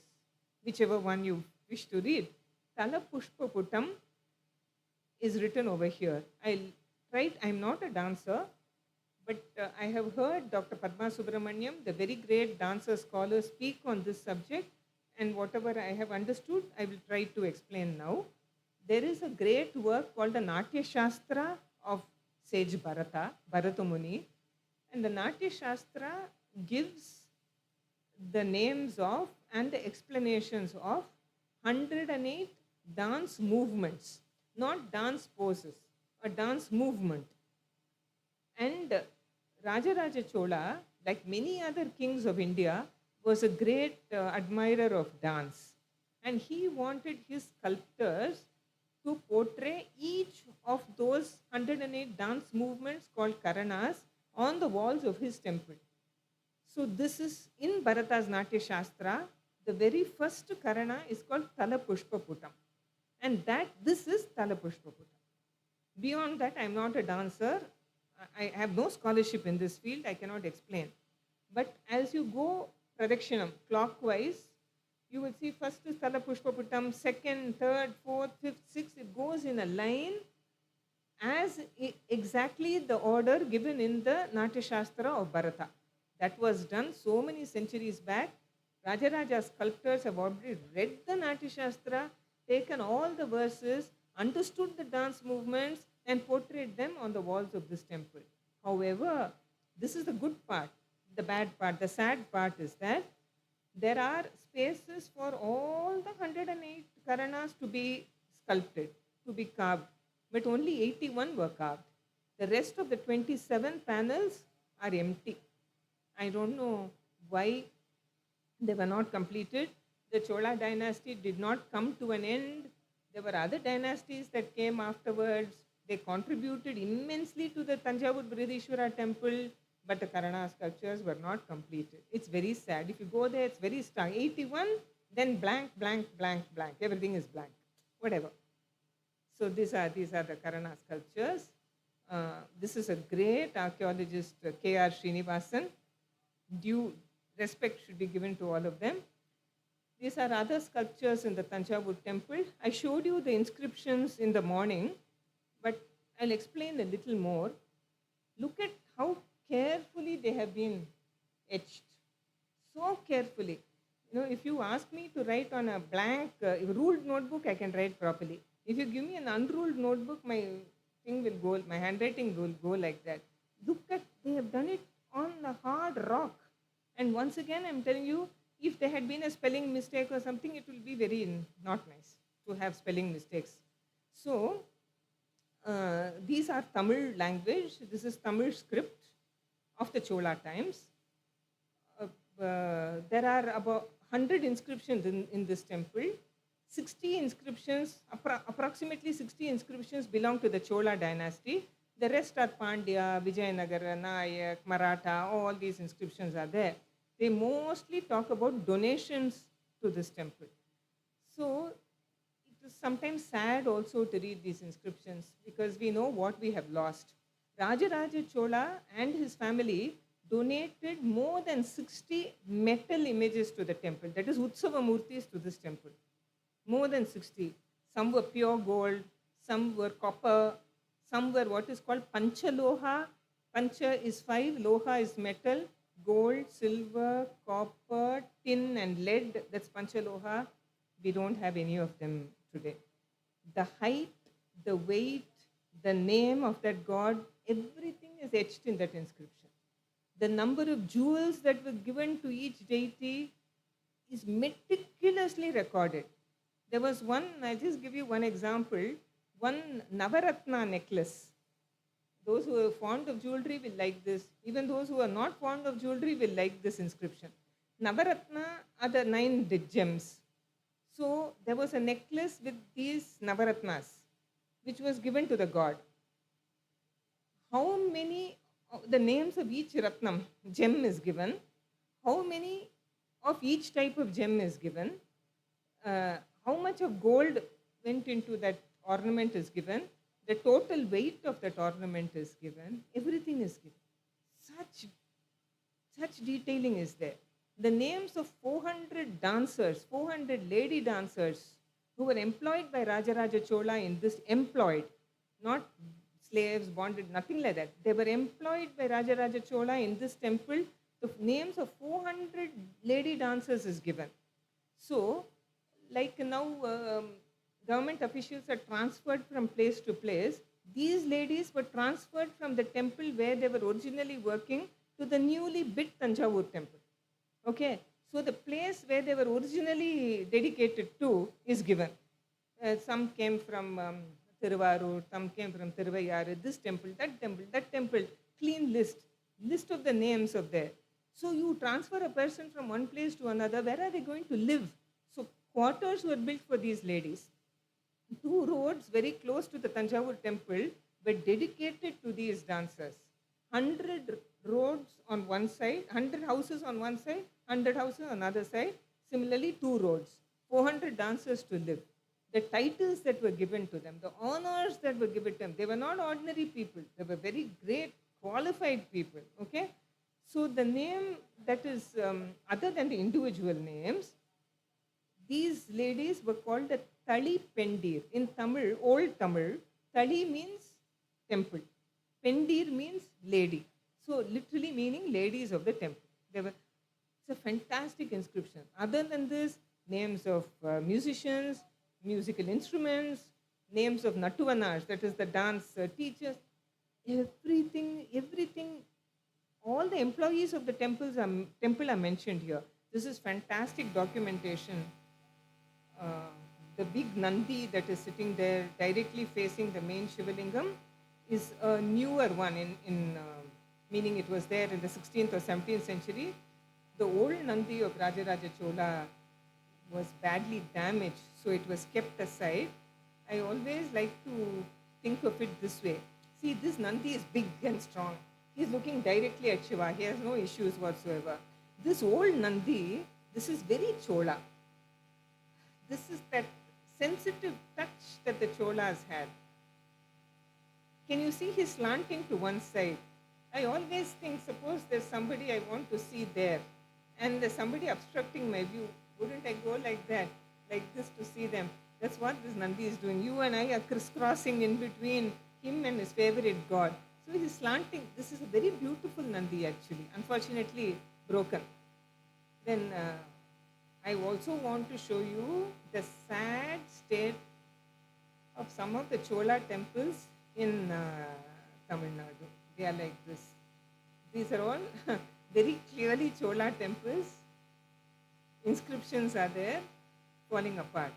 whichever one you wish to read. Talapushpaputam is written over here. I'm not a dancer, but I have heard Dr. Padma Subramaniam, the very great dancer scholar, speak on this subject, and whatever I have understood, I will try to explain now. There is a great work called the Natya Shastra of sage Bharata Muni, and the Natya Shastra gives the names of and the explanations of 108 dance movements, not dance poses, a dance movement. And Rajaraja Chola, like many other kings of India, was a great admirer of dance. And he wanted his sculptors to portray each of those 108 dance movements called Karanas on the walls of his temple. So this is in Bharata's Natya Shastra. The very first Karana is called Tala Pushpa Putam. And this is Tala Pushpa Putam. Beyond that, I am not a dancer. I have no scholarship in this field. I cannot explain. But as you go Pradakshinam, clockwise, you will see first is Tala Pushpa Putam, second, third, fourth, fifth, sixth. It goes in a line as exactly the order given in the Natya Shastra of Bharata. That was done so many centuries back. Rajaraja's sculptors have already read the Natya Shastra, taken all the verses, understood the dance movements, and portrayed them on the walls of this temple. However, this is the good part. The bad part, the sad part is that there are spaces for all the 108 Karanas to be sculpted, to be carved, but only 81 were carved. The rest of the 27 panels are empty. I don't know why they were not completed. The Chola dynasty did not come to an end. There were other dynasties that came afterwards. They contributed immensely to the Thanjavur Brihadishwara temple, but the Karana sculptures were not completed. It's very sad. If you go there, it's very stark. 81, then blank, blank, blank, blank. Everything is blank. Whatever. So these are the Karana sculptures. This is a great archaeologist, K.R. Srinivasan. Due respect should be given to all of them. These are other sculptures in the Thanjavur temple. I showed you the inscriptions in the morning, but I'll explain a little more. Look at how carefully they have been etched. So carefully. If you ask me to write on a blank, ruled notebook, I can write properly. If you give me an unruled notebook, my handwriting will go like that. Look at, they have done it on the hard rock. And once again, I'm telling you, if there had been a spelling mistake or something, it will be very not nice to have spelling mistakes. So, these are Tamil language. This is Tamil script of the Chola times. There are about 100 inscriptions in this temple. 60 inscriptions, approximately 60 inscriptions belong to the Chola dynasty. The rest are Pandya, Vijayanagar, Nayak, Maratha, all these inscriptions are there. They mostly talk about donations to this temple. So it is sometimes sad also to read these inscriptions because we know what we have lost. Rajaraja Chola and his family donated more than 60 metal images to the temple, that is Utsava Murtis to this temple. More than 60. Some were pure gold, some were copper, some were what is called Panchaloha. Pancha is 5, Loha is metal, gold, silver, copper, tin and lead, that's Panchaloha. We don't have any of them today. The height, the weight, the name of that god, everything is etched in that inscription. The number of jewels that were given to each deity is meticulously recorded. There was one, I'll just give you one example, one Navaratna necklace. Those who are fond of jewelry will like this. Even those who are not fond of jewelry will like this inscription. Navaratna are the 9 gems. So there was a necklace with these Navaratnas, which was given to the god. How many, the names of each Ratnam, gem is given. How many of each type of gem is given. How much of gold went into that ornament is given. The total weight of that ornament is given. Everything is given. Such detailing is there. The names of 400 dancers, 400 lady dancers who were employed by Rajaraja Chola in this, employed, not slaves, bonded, nothing like that. They were employed by Rajaraja Chola in this temple. The names of 400 lady dancers is given. So, like now, government officials are transferred from place to place. These ladies were transferred from the temple where they were originally working to the newly built Thanjavur Temple. Okay, so the place where they were originally dedicated to is given. Some came from Thiruvarur, some came from Tiruvayar, this temple, that temple, clean list of the names of there. So you transfer a person from one place to another, where are they going to live? So quarters were built for these ladies. Two roads very close to the Thanjavur temple were dedicated to these dancers. 100 roads on one side, 100 houses on one side, 100 houses on the other side. Similarly, two roads, 400 dancers to live. The titles that were given to them, the honors that were given to them, they were not ordinary people. They were very great, qualified people. Okay? So the name that is, other than the individual names, these ladies were called the Tali Pendir. In Tamil, old Tamil, Tali means temple. Pendir means lady. So literally meaning ladies of the temple. It's a fantastic inscription. Other than this, names of musicians, musical instruments, names of Natuvanars, that is the dance teachers, everything, all the employees of the temple are mentioned here. This is fantastic documentation. The big Nandi that is sitting there directly facing the main Shivalingam is a newer one, meaning it was there in the 16th or 17th century. The old Nandi of Rajaraja Chola was badly damaged, so it was kept aside. I always like to think of it this way. See, this Nandi is big and strong. He's looking directly at Shiva. He has no issues whatsoever. This old Nandi, this is very Chola. This is that sensitive touch that the Cholas had. Can you see he's slanting to one side? I always think, suppose there's somebody I want to see there, and there's somebody obstructing my view. Wouldn't I go like that, like this to see them? That's what this Nandi is doing. You and I are crisscrossing in between him and his favorite god. So he's slanting. This is a very beautiful Nandi actually. Unfortunately, broken. Then I also want to show you the sad state of some of the Chola temples in Tamil Nadu. They are like this. These are all very clearly Chola temples. Inscriptions are there, falling apart.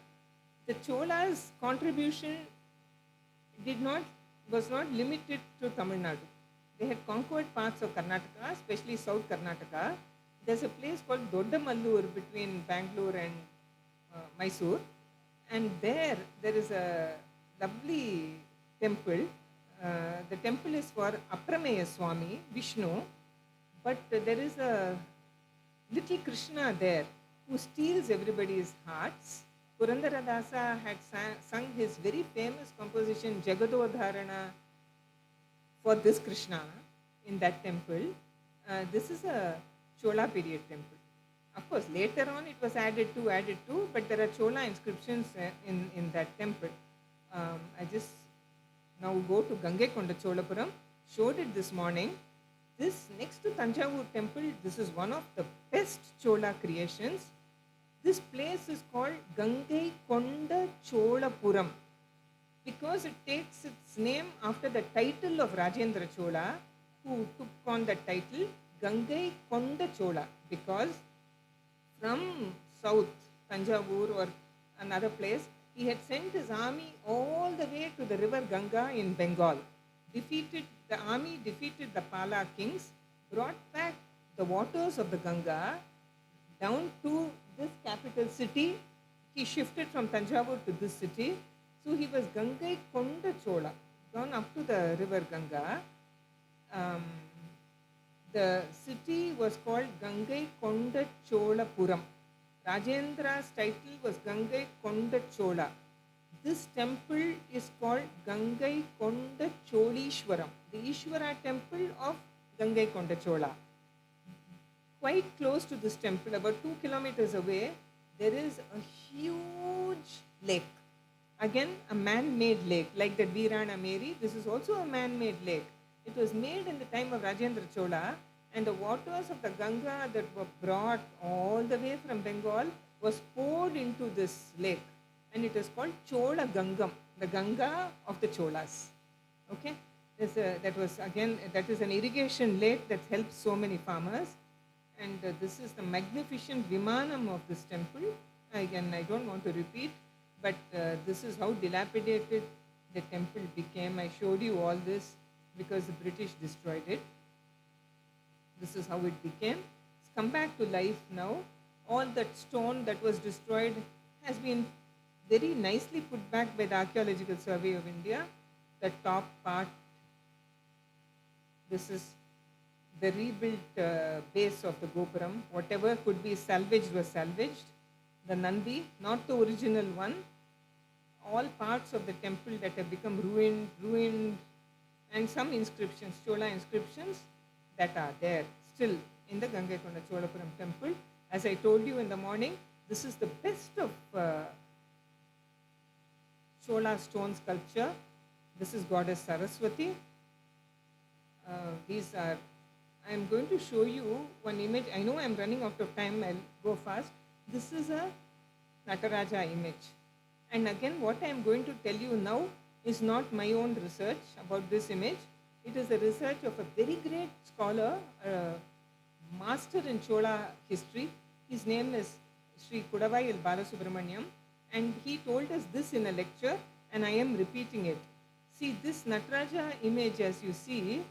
The Cholas' contribution was not limited to Tamil Nadu. They had conquered parts of Karnataka, especially South Karnataka. There's a place called Doddamalur between Bangalore and Mysore, and there is a lovely temple. The temple is for Aprameya Swami, Vishnu, but there is a little Krishna there who steals everybody's hearts. Purandaradasa had sung his very famous composition Jagadodharana for this Krishna in that temple. This is a Chola period temple. Of course, later on it was added to, but there are Chola inscriptions in that temple. I just now go to Gangaikonda Cholapuram, showed it this morning. This next to Thanjavur Temple, this is one of the best Chola creations. This place is called Gangaikonda Cholapuram because it takes its name after the title of Rajendra Chola, who took on that title, Gangaikonda Chola, because from south, Thanjavur or another place, he had sent his army all the way to the river Ganga in Bengal. The army defeated the Pala kings, brought back the waters of the Ganga down to this capital city. He shifted from Thanjavur to this city. So he was Gangaikonda Chola, gone up to the river Ganga. The city was called Gangaikonda Cholapuram. Rajendra's title was Gangaikonda Chola. This temple is called Gangaikonda Cholishwaram, the Ishwara temple of Gangaikonda Chola. Quite close to this temple, about 2 kilometers away, there is a huge lake. Again, a man-made lake, like the Veerana Meri. This is also a man-made lake. It was made in the time of Rajendra Chola, and the waters of the Ganga that were brought all the way from Bengal were was poured into this lake, and it is called Chola Gangam, the Ganga of the Cholas. Okay, that is an irrigation lake that helps so many farmers, and this is the magnificent Vimanam of this temple. Again, I don't want to repeat, but this is how dilapidated the temple became. I showed you all this because the British destroyed it. This is how it became. It's come back to life now. All that stone that was destroyed has been very nicely put back by the Archaeological Survey of India. The top part, this is the rebuilt base of the Gopuram. Whatever could be salvaged was salvaged. The Nandi, not the original one. All parts of the temple that have become ruined, and some inscriptions, Chola inscriptions, that are there still in the Gangaikonda Cholapuram temple. As I told you in the morning, this is the best of Chola stone sculpture. This is Goddess Saraswati. I am going to show you one image. I know I am running out of time, I'll go fast. This is a Nataraja image. And again, what I am going to tell you now is not my own research about this image. It is the research of a very great scholar, master in Chola history. His name is Sri Kudavai Balasubramaniam, and he told us this in a lecture, and I am repeating it. See, this Nataraja image, as you see,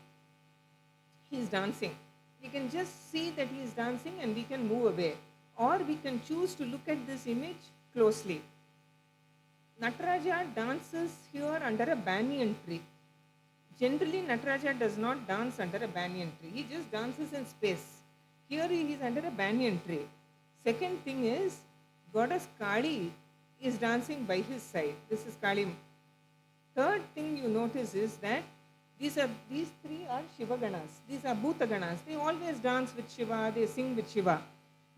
he is dancing. We can just see that he is dancing and we can move away. Or we can choose to look at this image closely. Nataraja dances here under a banyan tree. Generally, Nataraja does not dance under a banyan tree. He just dances in space. Here he is under a banyan tree. Second thing is, Goddess Kali is dancing by his side. This is Kali. Third thing you notice is that these three are Shiva Ganas. These are Bhuta Ganas. They always dance with Shiva, they sing with Shiva.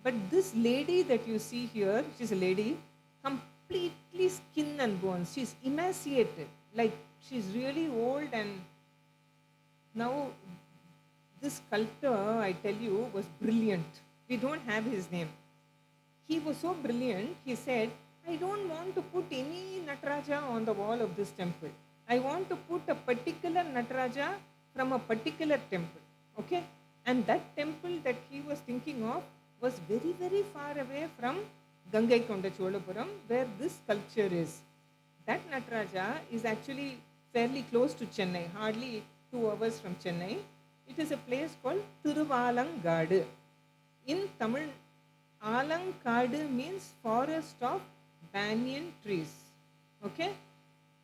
But this lady that you see here, she's a lady, completely skin and bones. She's emaciated, like she's really old. And now this sculptor, I tell you, was brilliant. We don't have his name. He was so brilliant, he said, I don't want to put any Nataraja on the wall of this temple. I want to put a particular Nataraja from a particular temple. Okay? And that temple that he was thinking of was very, very far away from Gangaikonda Cholapuram, where this sculpture is. That Nataraja is actually fairly close to Chennai, hardly 2 hours from Chennai. It is a place called Thiruvalangadu. In Tamil, Alankadu means forest of banyan trees. Okay?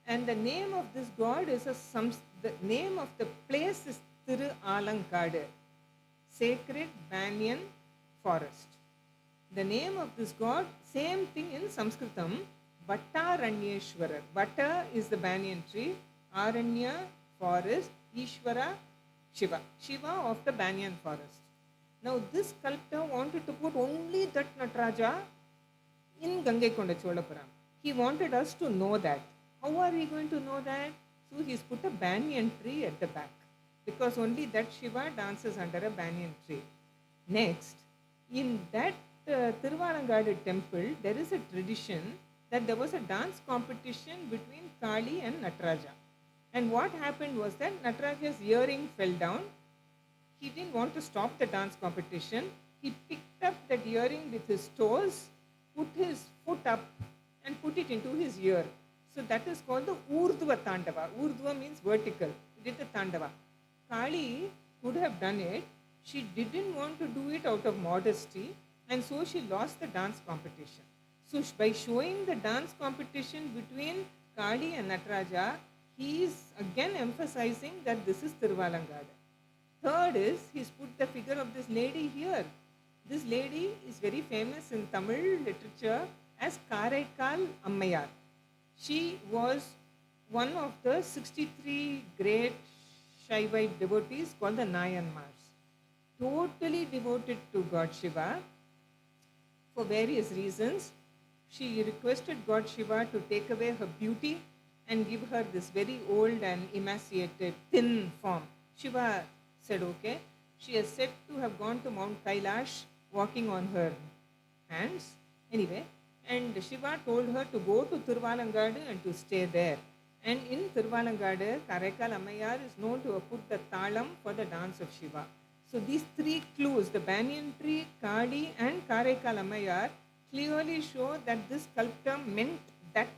And the name of this god is the name of the place is Thiru Alankadu, sacred banyan forest. The name of this god, same thing in Sanskritam, Vattaranyeshwarar. Vatta is the banyan tree, Aranya, forest, Ishvara, Shiva. Shiva of the banyan forest. Now this sculptor wanted to put only that Nataraja in Gangaikonda Cholapuram. He wanted us to know that. How are we going to know that? So he's put a banyan tree at the back, because only that Shiva dances under a banyan tree. Next, in that Thiruvalangadu temple, there is a tradition that there was a dance competition between Kali and Nataraja. And what happened was that Nataraja's earring fell down. He didn't want to stop the dance competition. He picked up that earring with his toes, put his foot up, and put it into his ear. So that is called the Urdhva Tandava. Urdhva means vertical. It is the Tandava. Kali could have done it. She didn't want to do it out of modesty, and so she lost the dance competition. So by showing the dance competition between Kali and Nataraja, he is again emphasizing that this is Thiruvalangadu. Third is, he's put the figure of this lady here. This lady is very famous in Tamil literature as Karaikal Ammayar. She was one of the 63 great Shaivite devotees called the Nayanmars. Totally devoted to God Shiva for various reasons. She requested God Shiva to take away her beauty and give her this very old and emaciated, thin form. Shiva said okay. She is said to have gone to Mount Kailash walking on her hands. Anyway, and Shiva told her to go to Thiruvalangadu and to stay there. And in Thiruvalangadu, Karaikal Ammayar is known to have put the talam for the dance of Shiva. So these three clues, the banyan tree, Kadi and Karaikal Ammayar, clearly show that this sculptor meant that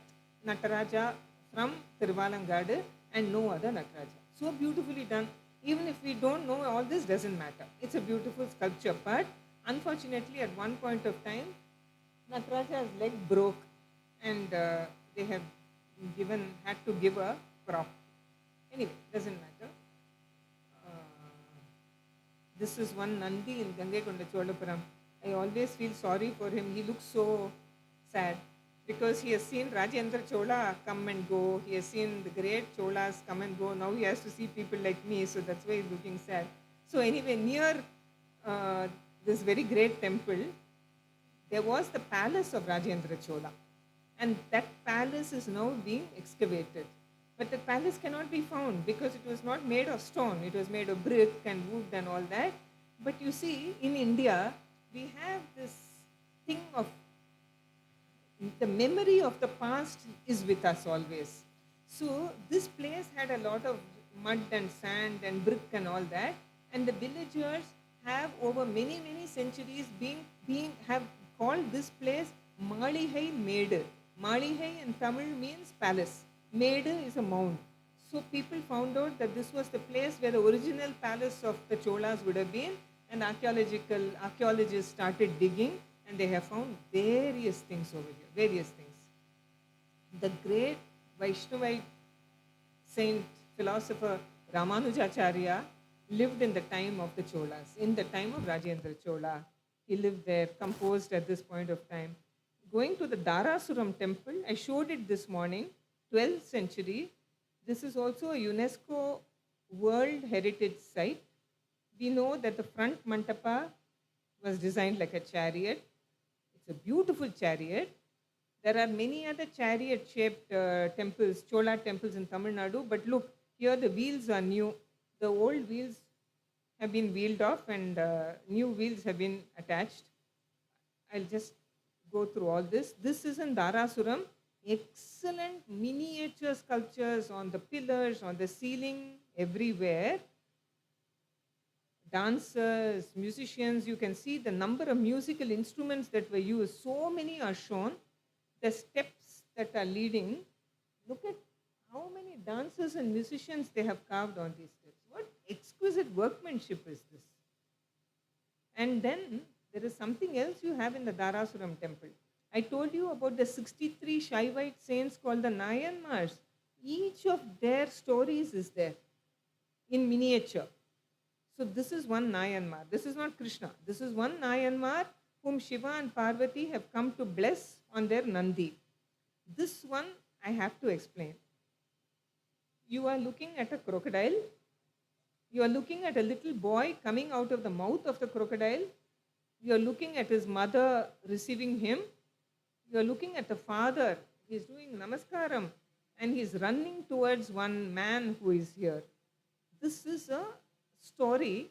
Nataraja from Thiruvalangadu and no other Nataraja. So beautifully done. Even if we don't know, all this doesn't matter. It's a beautiful sculpture, but unfortunately at one point of time, Nataraja's leg broke and they have had to give a prop. Anyway, doesn't matter. This is one Nandi in Gangaikonda Cholapuram. I always feel sorry for him. He looks so sad because he has seen Rajendra Chola come and go. He has seen the great Cholas come and go. Now he has to see people like me, so that's why he's looking sad. So anyway, near this very great temple, there was the palace of Rajendra Chola. And that palace is now being excavated. But the palace cannot be found because it was not made of stone. It was made of brick and wood and all that. But you see, in India, we have this thing of the memory of the past is with us always. So this place had a lot of mud and sand and brick and all that. And the villagers have over many, many centuries have called this place Malihai Medu. Malihai in Tamil means palace. Medu is a mound. So people found out that this was the place where the original palace of the Cholas would have been, and archaeologists started digging, and they have found various things over here, various things. The great Vaishnavite saint, philosopher Ramanujacharya lived in the time of the Cholas, in the time of Rajendra Chola. He lived there, composed at this point of time. Going to the Dharasuram Temple, I showed it this morning, 12th century. This is also a UNESCO World Heritage Site. We know that the front mantapa was designed like a chariot. It's a beautiful chariot. There are many other chariot-shaped temples, Chola temples in Tamil Nadu, but look, here the wheels are new. The old wheels have been wheeled off and new wheels have been attached. I'll just go through all this. This is in Dharasuram. Excellent miniature sculptures on the pillars, on the ceiling, everywhere. Dancers, musicians, you can see the number of musical instruments that were used. So many are shown. The steps that are leading. Look at how many dancers and musicians they have carved on these steps. What exquisite workmanship is this? And then there is something else you have in the Dharasuram temple. I told you about the 63 Shaivite saints called the Nayanmars. Each of their stories is there in miniature. So this is one Nayanmar. This is not Krishna. This is one Nayanmar whom Shiva and Parvati have come to bless on their Nandi. This one I have to explain. You are looking at a crocodile. You are looking at a little boy coming out of the mouth of the crocodile. You are looking at his mother receiving him. You are looking at the father. He is doing namaskaram and he is running towards one man who is here. This is a story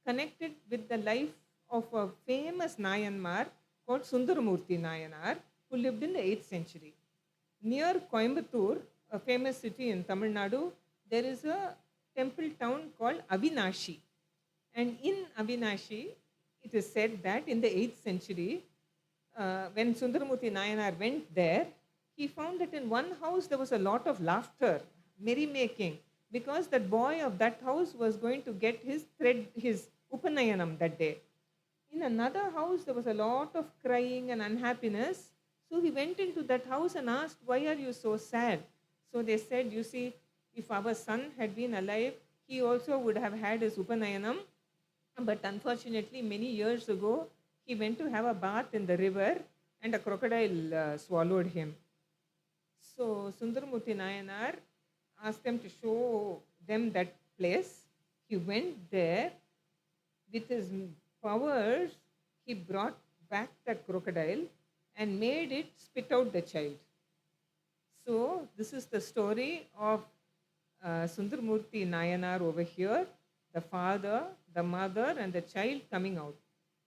connected with the life of a famous Nayanmar called Sundaramurti Nayanar who lived in the 8th century. Near Coimbatore, a famous city in Tamil Nadu, there is a temple town called Avinashi. And in Avinashi, it is said that in the 8th century, when Sundaramurti Nayanar went there, he found that in one house there was a lot of laughter, merrymaking, because that boy of that house was going to get his Upanayanam that day. In another house, there was a lot of crying and unhappiness. So he went into that house and asked, "Why are you so sad?" So they said, "You see, if our son had been alive, he also would have had his Upanayanam. But unfortunately, many years ago, he went to have a bath in the river and a crocodile swallowed him." So Sundaramurti Nayanar asked them to show them that place. He went there. With his powers, he brought back that crocodile and made it spit out the child. So this is the story of Sundaramurti Nayanar over here, the father, the mother and the child coming out.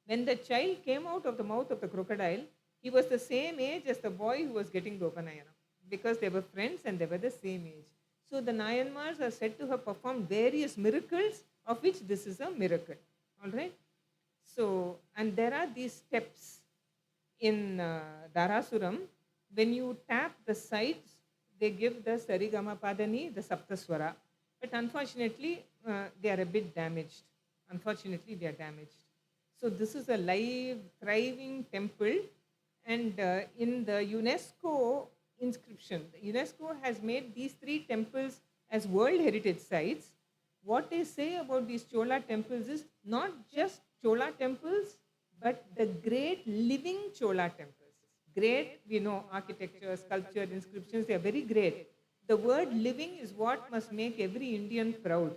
When the child came out of the mouth of the crocodile, He was the same age as the boy who was getting the Upanayana because they were friends and they were the same age. So the Nayanmars are said to have performed various miracles, of which this is a miracle. All right. So, and there are these steps in Dharasuram. When you tap the sides, they give the Sarigama Padani, the Saptaswara. But unfortunately, they are a bit damaged. Unfortunately, they are damaged. So this is a live, thriving temple. And in the UNESCO inscription, the UNESCO has made these 3 temples as World Heritage Sites. What they say about these Chola temples is not just Chola temples, but the great living Chola temples. Great, we know, architecture, sculpture, inscriptions, they are very great. The word living is what must make every Indian proud.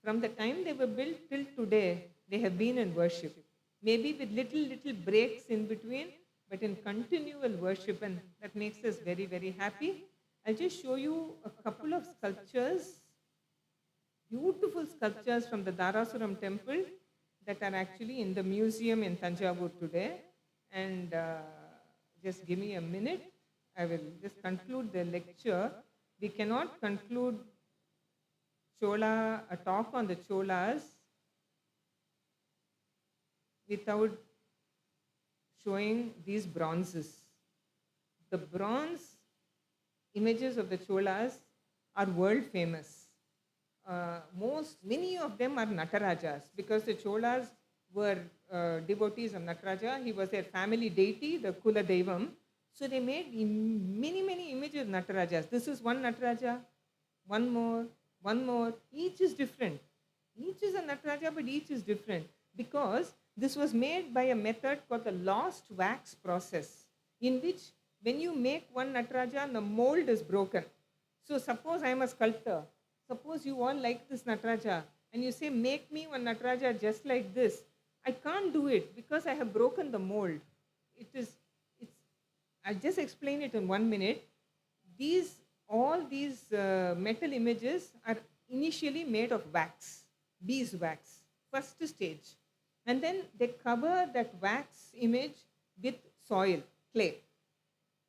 From the time they were built till today, they have been in worship. Maybe with little breaks in between, but in continual worship, and that makes us very, very happy. I'll just show you a couple of sculptures, beautiful sculptures from the Dharasuram Temple that are actually in the museum in Thanjavur today. And just give me a minute. I will just conclude the lecture. We cannot conclude a talk on the Cholas without showing these bronzes. The bronze images of the Cholas are world famous. Many of them are Natarajas because the Cholas were devotees of Nataraja. He was their family deity, the Kula Devam. So they made many images of Natarajas. This is one Nataraja, one more. Each is different. Each is a Nataraja, but each is different because this was made by a method called the lost wax process, in which when you make one Nataraja, the mold is broken. So suppose I am a sculptor. Suppose you all like this Nataraja and you say, make me one Nataraja just like this. I can't do it because I have broken the mold. I'll just explain it in 1 minute. All these metal images are initially made of wax, beeswax, first stage. And then they cover that wax image with soil, clay.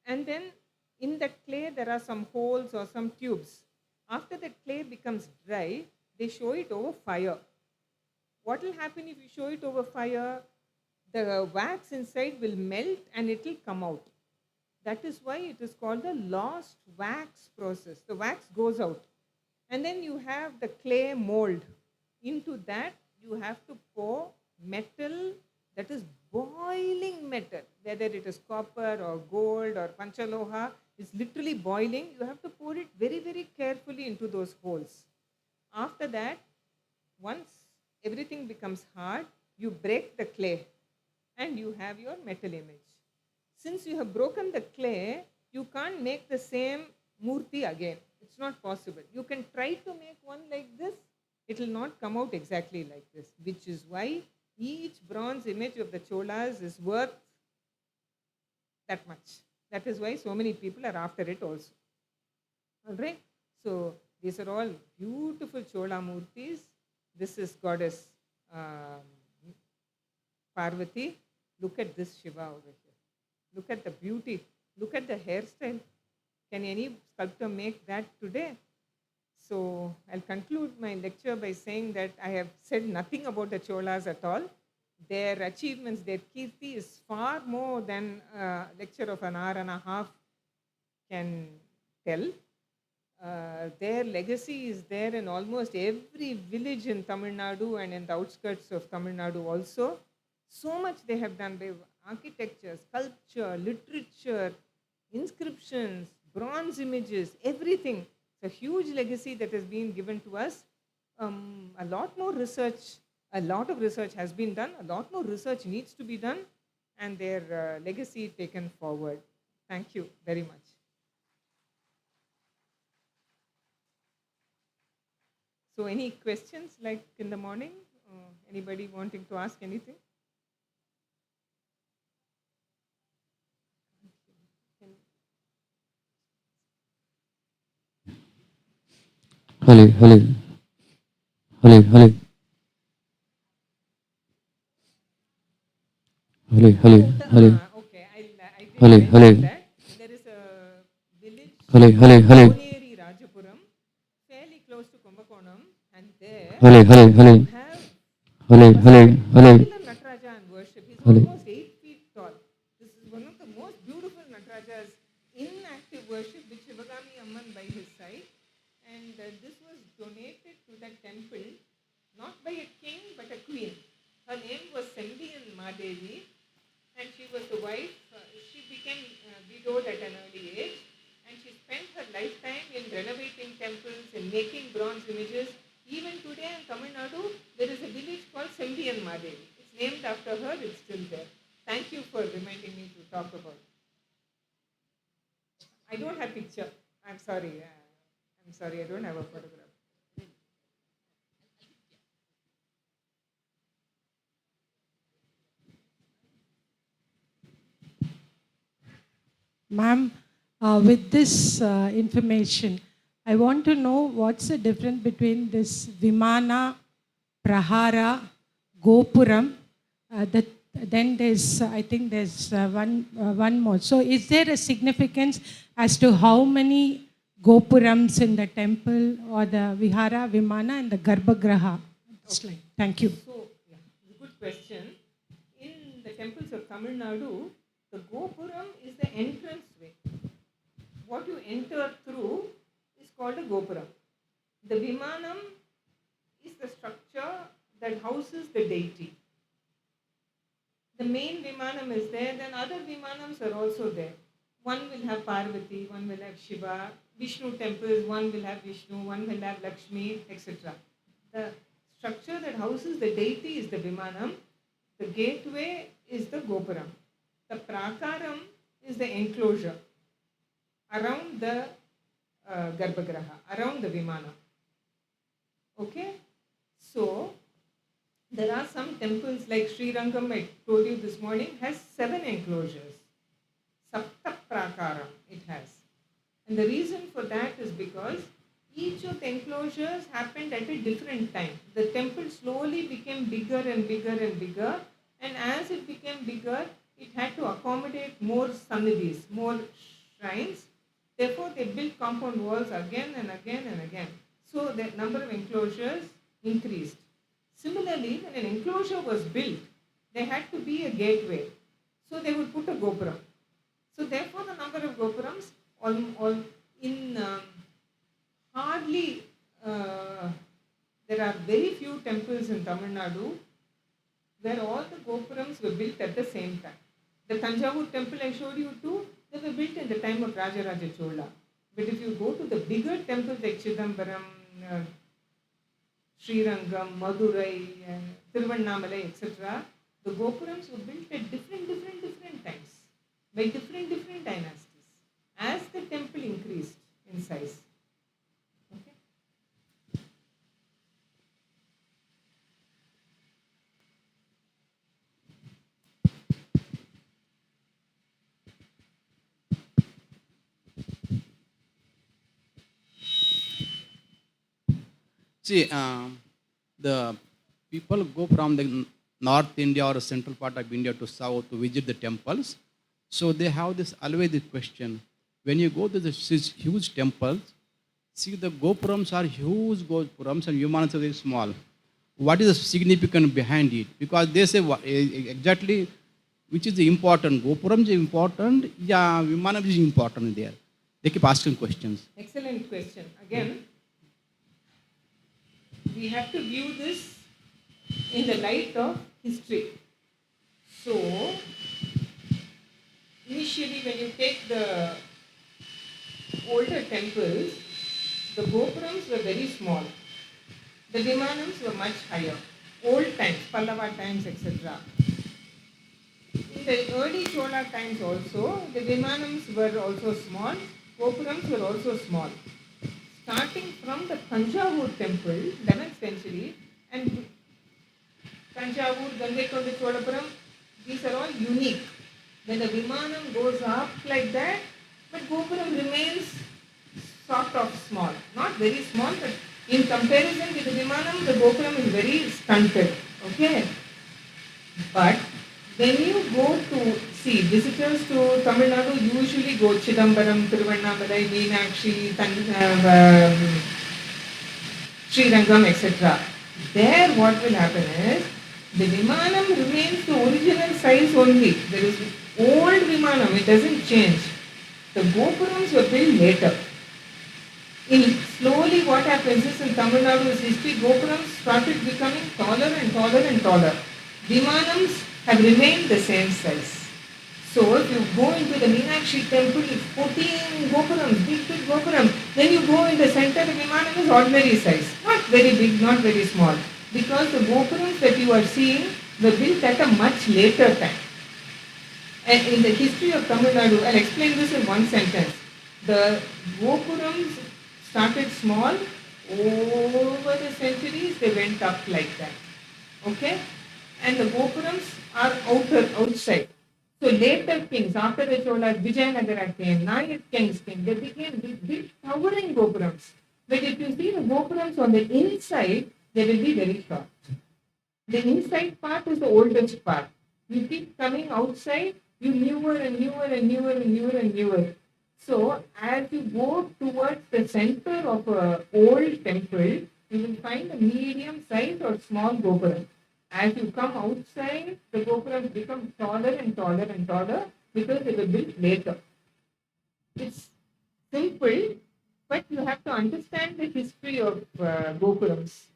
And then in that clay, there are some holes or some tubes. After the clay becomes dry, they show it over fire. What will happen if you show it over fire? The wax inside will melt and it will come out. That is why it is called the lost wax process. The wax goes out. And then you have the clay mold. Into that, you have to pour metal, that is boiling metal, whether it is copper or gold or panchaloha, it's literally boiling. You have to pour it very, very carefully into those holes. After that, once everything becomes hard, you break the clay and you have your metal image. Since you have broken the clay, you can't make the same murti again. It's not possible. You can try to make one like this. It will not come out exactly like this, which is why each bronze image of the Cholas is worth that much. That is why so many people are after it also. All right. So these are all beautiful Chola murtis. This is goddess Parvati. Look at this Shiva over here. Look at the beauty. Look at the hairstyle. Can any sculptor make that today? So I'll conclude my lecture by saying that I have said nothing about the Cholas at all. Their achievements, their kirti is far more than a lecture of an hour and a half can tell. Their legacy is there in almost every village in Tamil Nadu and in the outskirts of Tamil Nadu also. So much they have done by architecture, sculpture, literature, inscriptions, bronze images, everything. It's a huge legacy that has been given to us. A lot more research, a lot of research has been done. A lot more research needs to be done and their legacy taken forward. Thank you very much. So any questions like in the morning? Anybody wanting to ask anything? Hali. Okay, I Hale, hale, that there is a village hale, hale, hale, Uraiyur Rajapuram, fairly close to Kumbakonam, and there hale, hale, hale, you have hale, a hale, hale, spectacular Nataraja and worship. He's hale. almost 8 feet tall. This is one of the most beautiful Natarajas in active worship with Shivagami Amman by his side. And this was donated to that temple, not by a king but a queen. Her name was Sembiyan Madevi, and she was the wife. She became widowed at an early age, and she spent her lifetime in renovating temples and making bronze images. Even today in Tamil Nadu, there is a village called Sembiyan Madevi. It's named after her, it's still there. Thank you for reminding me to talk about it. I don't have picture. I'm sorry. I don't have a photograph. Ma'am, with this information, I want to know what's the difference between this Vimana, Prahara, Gopuram. Then there's, I think there's one more. So is there a significance as to how many Gopurams in the temple or the Vihara, Vimana and the Garbhagraha? Okay. Thank you. So, yeah, good question. In the temples of Tamil Nadu, the Gopuram is the entrance way. What you enter through is called a Gopuram. The Vimanam is the structure that houses the deity. The main Vimanam is there, then other Vimanams are also there. One will have Parvati, one will have Shiva, Vishnu temples, one will have Vishnu, one will have Lakshmi, etc. The structure that houses the deity is the Vimanam. The gateway is the Gopuram. The Prakaram is the enclosure around the Garbhagraha, around the Vimana. Okay? So, there are some temples like Sri Rangam, I told you this morning, has 7 enclosures. Sapta Prakaram it has. And the reason for that is because each of the enclosures happened at a different time. The temple slowly became bigger and bigger and bigger, and as it became bigger, it had to accommodate more sannidhis, more shrines. Therefore, they built compound walls again and again and again. So the number of enclosures increased. Similarly, when an enclosure was built, there had to be a gateway. So they would put a Gopuram. So therefore, the number of Gopurams hardly, there are very few temples in Tamil Nadu where all the Gopurams were built at the same time. The Thanjavur Temple I showed you too, they were built in the time of Rajaraja Chola. But if you go to the bigger temples like Chidambaram, Srirangam, Madurai, Tiruvannamalai, etc., the Gopurams were built at different times by different dynasties as the temple increased in size. Okay? See, the people go from the North India or central part of India to south to visit the temples. So they have this always the question. When you go to these huge temples, see the Gopurams are huge Gopurams and Vimanas are very small. What is the significance behind it? Because they say exactly which is the important. Gopuram is important, yeah, Vimanam is important there. They keep asking questions. Excellent question. Again, we have to view this in the light of history. So, initially when you take the older temples, the Gopurams were very small. The Vimanams were much higher. Old times, Pallava times, etc. In the early Chola times also, the Vimanams were also small, Gopurams were also small. Starting from the Thanjavur Temple, 11th century, and Thanjavur, Gangaikonda Cholapuram, these are all unique. When the Vimanam goes up like that, but Gopuram remains sort of small. Not very small, but in comparison with the Vimanam, the Gopuram is very stunted. Okay? But when you go to See, visitors to Tamil Nadu usually go Chidambaram, Tiruvannamalai, Meenakshi, Srirangam, etc. There, what will happen is the Vimanam remains the original size only. There is old Vimanam, it doesn't change. The Gopurams were built later. Slowly, what happens is in Tamil Nadu's history, Gopurams started becoming taller and taller and taller. Vimanams have remained the same size. So, if you go into the Meenakshi temple, it's 14 Gopurams, big Gopuram. Then you go in the center, the Vimanam is ordinary size. Not very big, not very small. Because the Gopurams that you are seeing were built at a much later time. And in the history of Tamil Nadu, I'll explain this in one sentence. The Gopurams started small, over the centuries they went up like that. Okay? And the Gopurams are outside. So later kings, after the Cholas, Vijayanagar came, Nayak kings came, they became big towering Gopurams. But if you see the Gopurams on the inside, they will be very short. The inside part is the oldest part. You keep coming outside, you newer and newer and newer and newer and newer. So as you go towards the center of an old temple, you will find a medium size or small Gopuram. As you come outside, the Gopurams become taller and taller and taller because they were built later. It's simple, but you have to understand the history of Gopurams.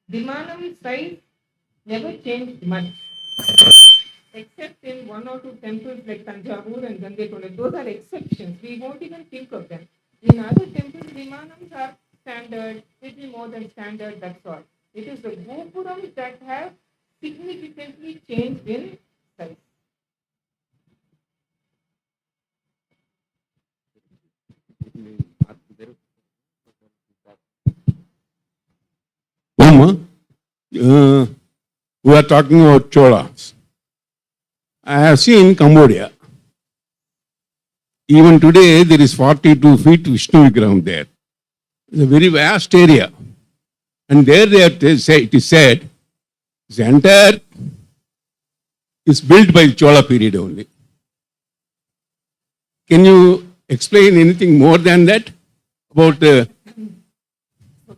Vimanam size never changed much, except in one or two temples like Thanjavur and Gangaikonda. Those are exceptions. We won't even think of them. In other temples, Vimanams are standard, little more than standard, that's all. It is the Gopurams that have significantly changed in size. We are talking about Cholas. I have seen Cambodia. Even today, there is 42 feet Vishnu Vigraham there. It's a very vast area. And there it is said, this entire is built by Chola period only. Can you explain anything more than that about So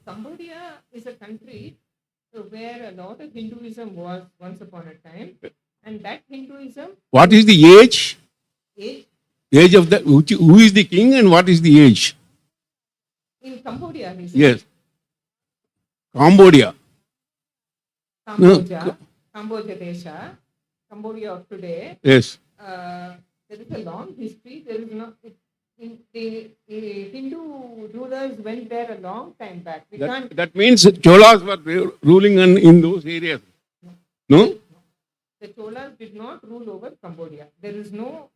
Cambodia is a country where a lot of Hinduism was once upon a time, and that Hinduism. what is the age? Age Age of the who is the king and what is the age? in Cambodia. Yes. Cambodia. Cambodia, Cambodia Desha, Cambodia of today. Yes. There is a long history. There is no. The Hindu rulers went there a long time back. That means Cholas were ruling in those areas. No? The Cholas did not rule over Cambodia. There is no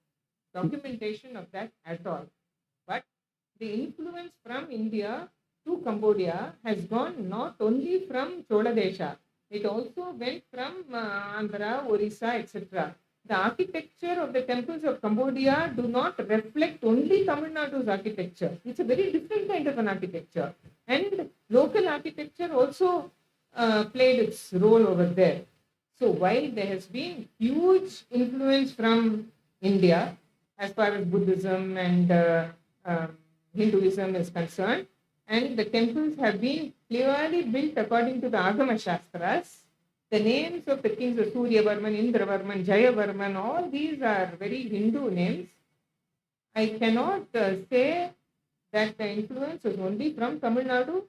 documentation of that at all. But the influence from India to Cambodia has gone not only from Chola Desha, it also went from Andhra, Orissa, etc. The architecture of the temples of Cambodia do not reflect only Tamil Nadu's architecture. It's a very different kind of an architecture. And local architecture also played its role over there. So while there has been huge influence from India as far as Buddhism and Hinduism is concerned, and the temples have been clearly built according to the Agama Shastras, the names of the kings of Suryavarman, Indravarman, Jayavarman, all these are very Hindu names. I cannot say that the influence was only from Tamil Nadu.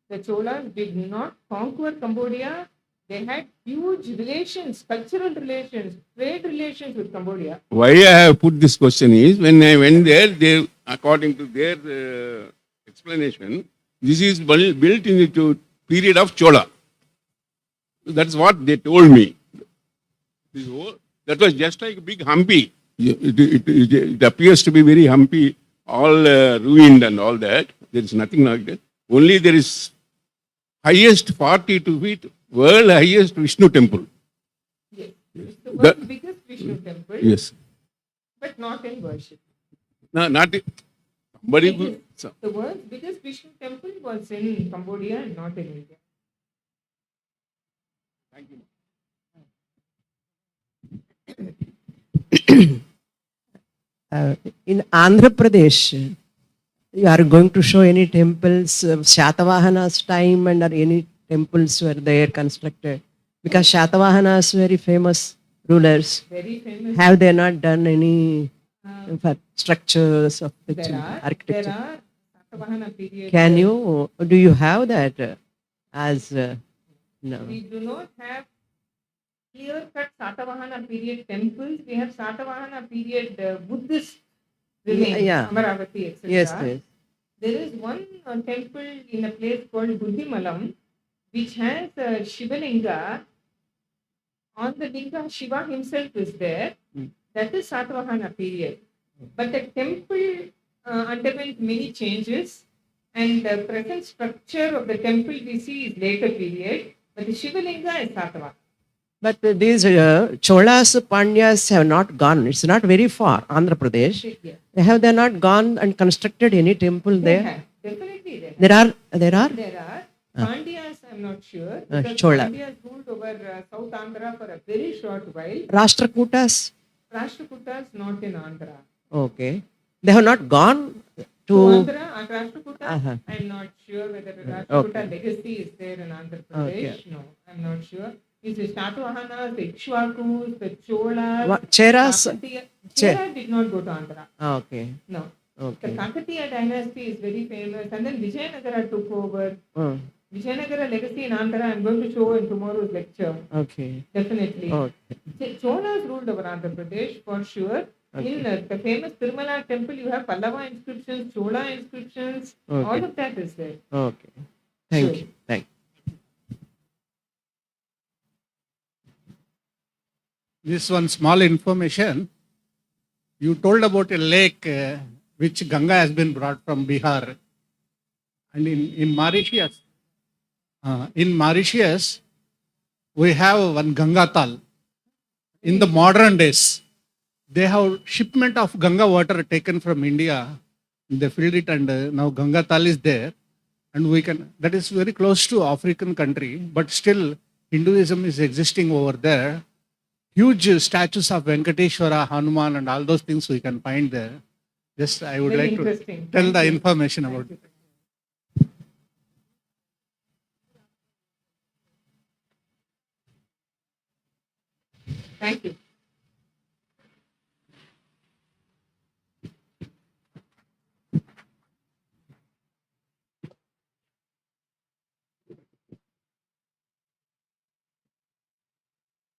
The Cholas did not conquer Cambodia. They had huge relations, cultural relations, trade relations with Cambodia. Why I have put this question is, when I went there, they, according to their explanation, this is built in the period of Chola. That's what they told me. That was just like a big humpy. It appears to be very humpy, all ruined and all that. There is nothing like that. Only there is highest 42 feet, world highest Vishnu temple. Yes, it's the world's biggest Vishnu temple. Yes. But not in worship. No, not somebody. The world's biggest Vishnu temple was in Cambodia and not in India. Thank you. In Andhra Pradesh, you are going to show any temples of Shatavahana's time and are any temples were there constructed? Because Shatavahanas very famous rulers. Very famous. Have they not done any in fact, structures of the There are architecture? Satavahana period. Can you, do you have that as, no? We do not have clear-cut Satavahana period temples. We have Satavahana period Buddhist remains, Yeah. Amaravati, etc. Yes, yes. There is one temple in a place called Buddhimalam, which has a Shivalinga. On the linga, Shiva himself is there. That is Satavahana period. But the temple underwent many changes, and the present structure of the temple we see is later period. But the Shivalinga is Satavahana. But these Cholas, Pandyas have not gone. It's not very far, Andhra Pradesh. Yes. Have they not gone and constructed any temple They there? have. Definitely they have. There are? There are. Pandyas, I'm not sure. Because Chola. Pandyas ruled over South Andhra for a very short while. Rashtrakutas? Rashtrakutas not in Andhra. Okay. They have not gone To to... Andhra, Rashtrakuta, Uh-huh. I'm not sure whether the Rashtrakuta Okay. legacy is there in Andhra Okay. Pradesh. No, I'm not sure. It's the Satavahanas, the Ikshwakus, the Cholas. Cheras? Kakatiya. Chera did not go to Andhra. Okay. No. The Okay. Kakatiya dynasty is very famous, and then Vijayanagar took over. Vijayanagar legacy in Andhra, I'm going to show in tomorrow's lecture. Okay. Definitely. Okay. Cholas ruled over Andhra Pradesh for sure. Okay. In the famous Tirumala temple, you have Pallava inscriptions, Chola inscriptions, Okay. all of that is there. Okay. Thank Sure. you. Thank you. This one small information. You told about a lake which Ganga has been brought from Bihar. And in Mauritius, we have one Gangatal. In the modern days, they have shipment of Ganga water taken from India. They filled it and now Gangatal is there. And that is very close to African country, but still Hinduism is existing over there. Huge statues of Venkateshwara, Hanuman, and all those things we can find there. Just I would Very like to interesting. tell Thank the you. information Thank about you. it. Thank you.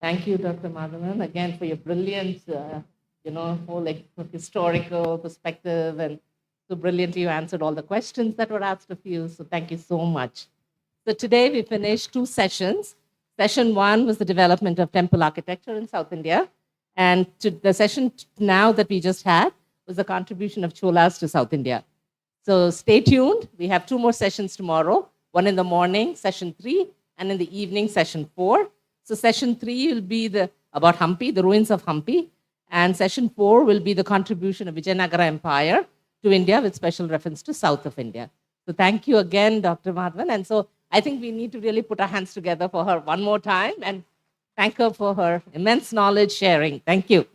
Thank you, Dr. Madhavan, again for your brilliant, whole historical perspective, and so brilliantly you answered all the questions that were asked of you. So thank you so much. So today we finished 2 sessions. Session 1 was the development of temple architecture in South India, and the session now that we just had was the contribution of Cholas to South India. So stay tuned. We have 2 more sessions tomorrow. One in the morning, session 3, and in the evening, session 4. So session 3 will be about Hampi, the ruins of Hampi, and session 4 will be the contribution of Vijayanagar Empire to India with special reference to south of India. So thank you again, Dr. Madhavan. And so I think we need to really put our hands together for her one more time and thank her for her immense knowledge sharing. Thank you.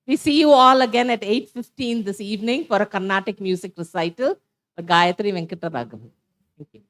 We see you all again at 8:15 this evening for a Carnatic music recital by Gayatri Venkataraghavan. Thank you.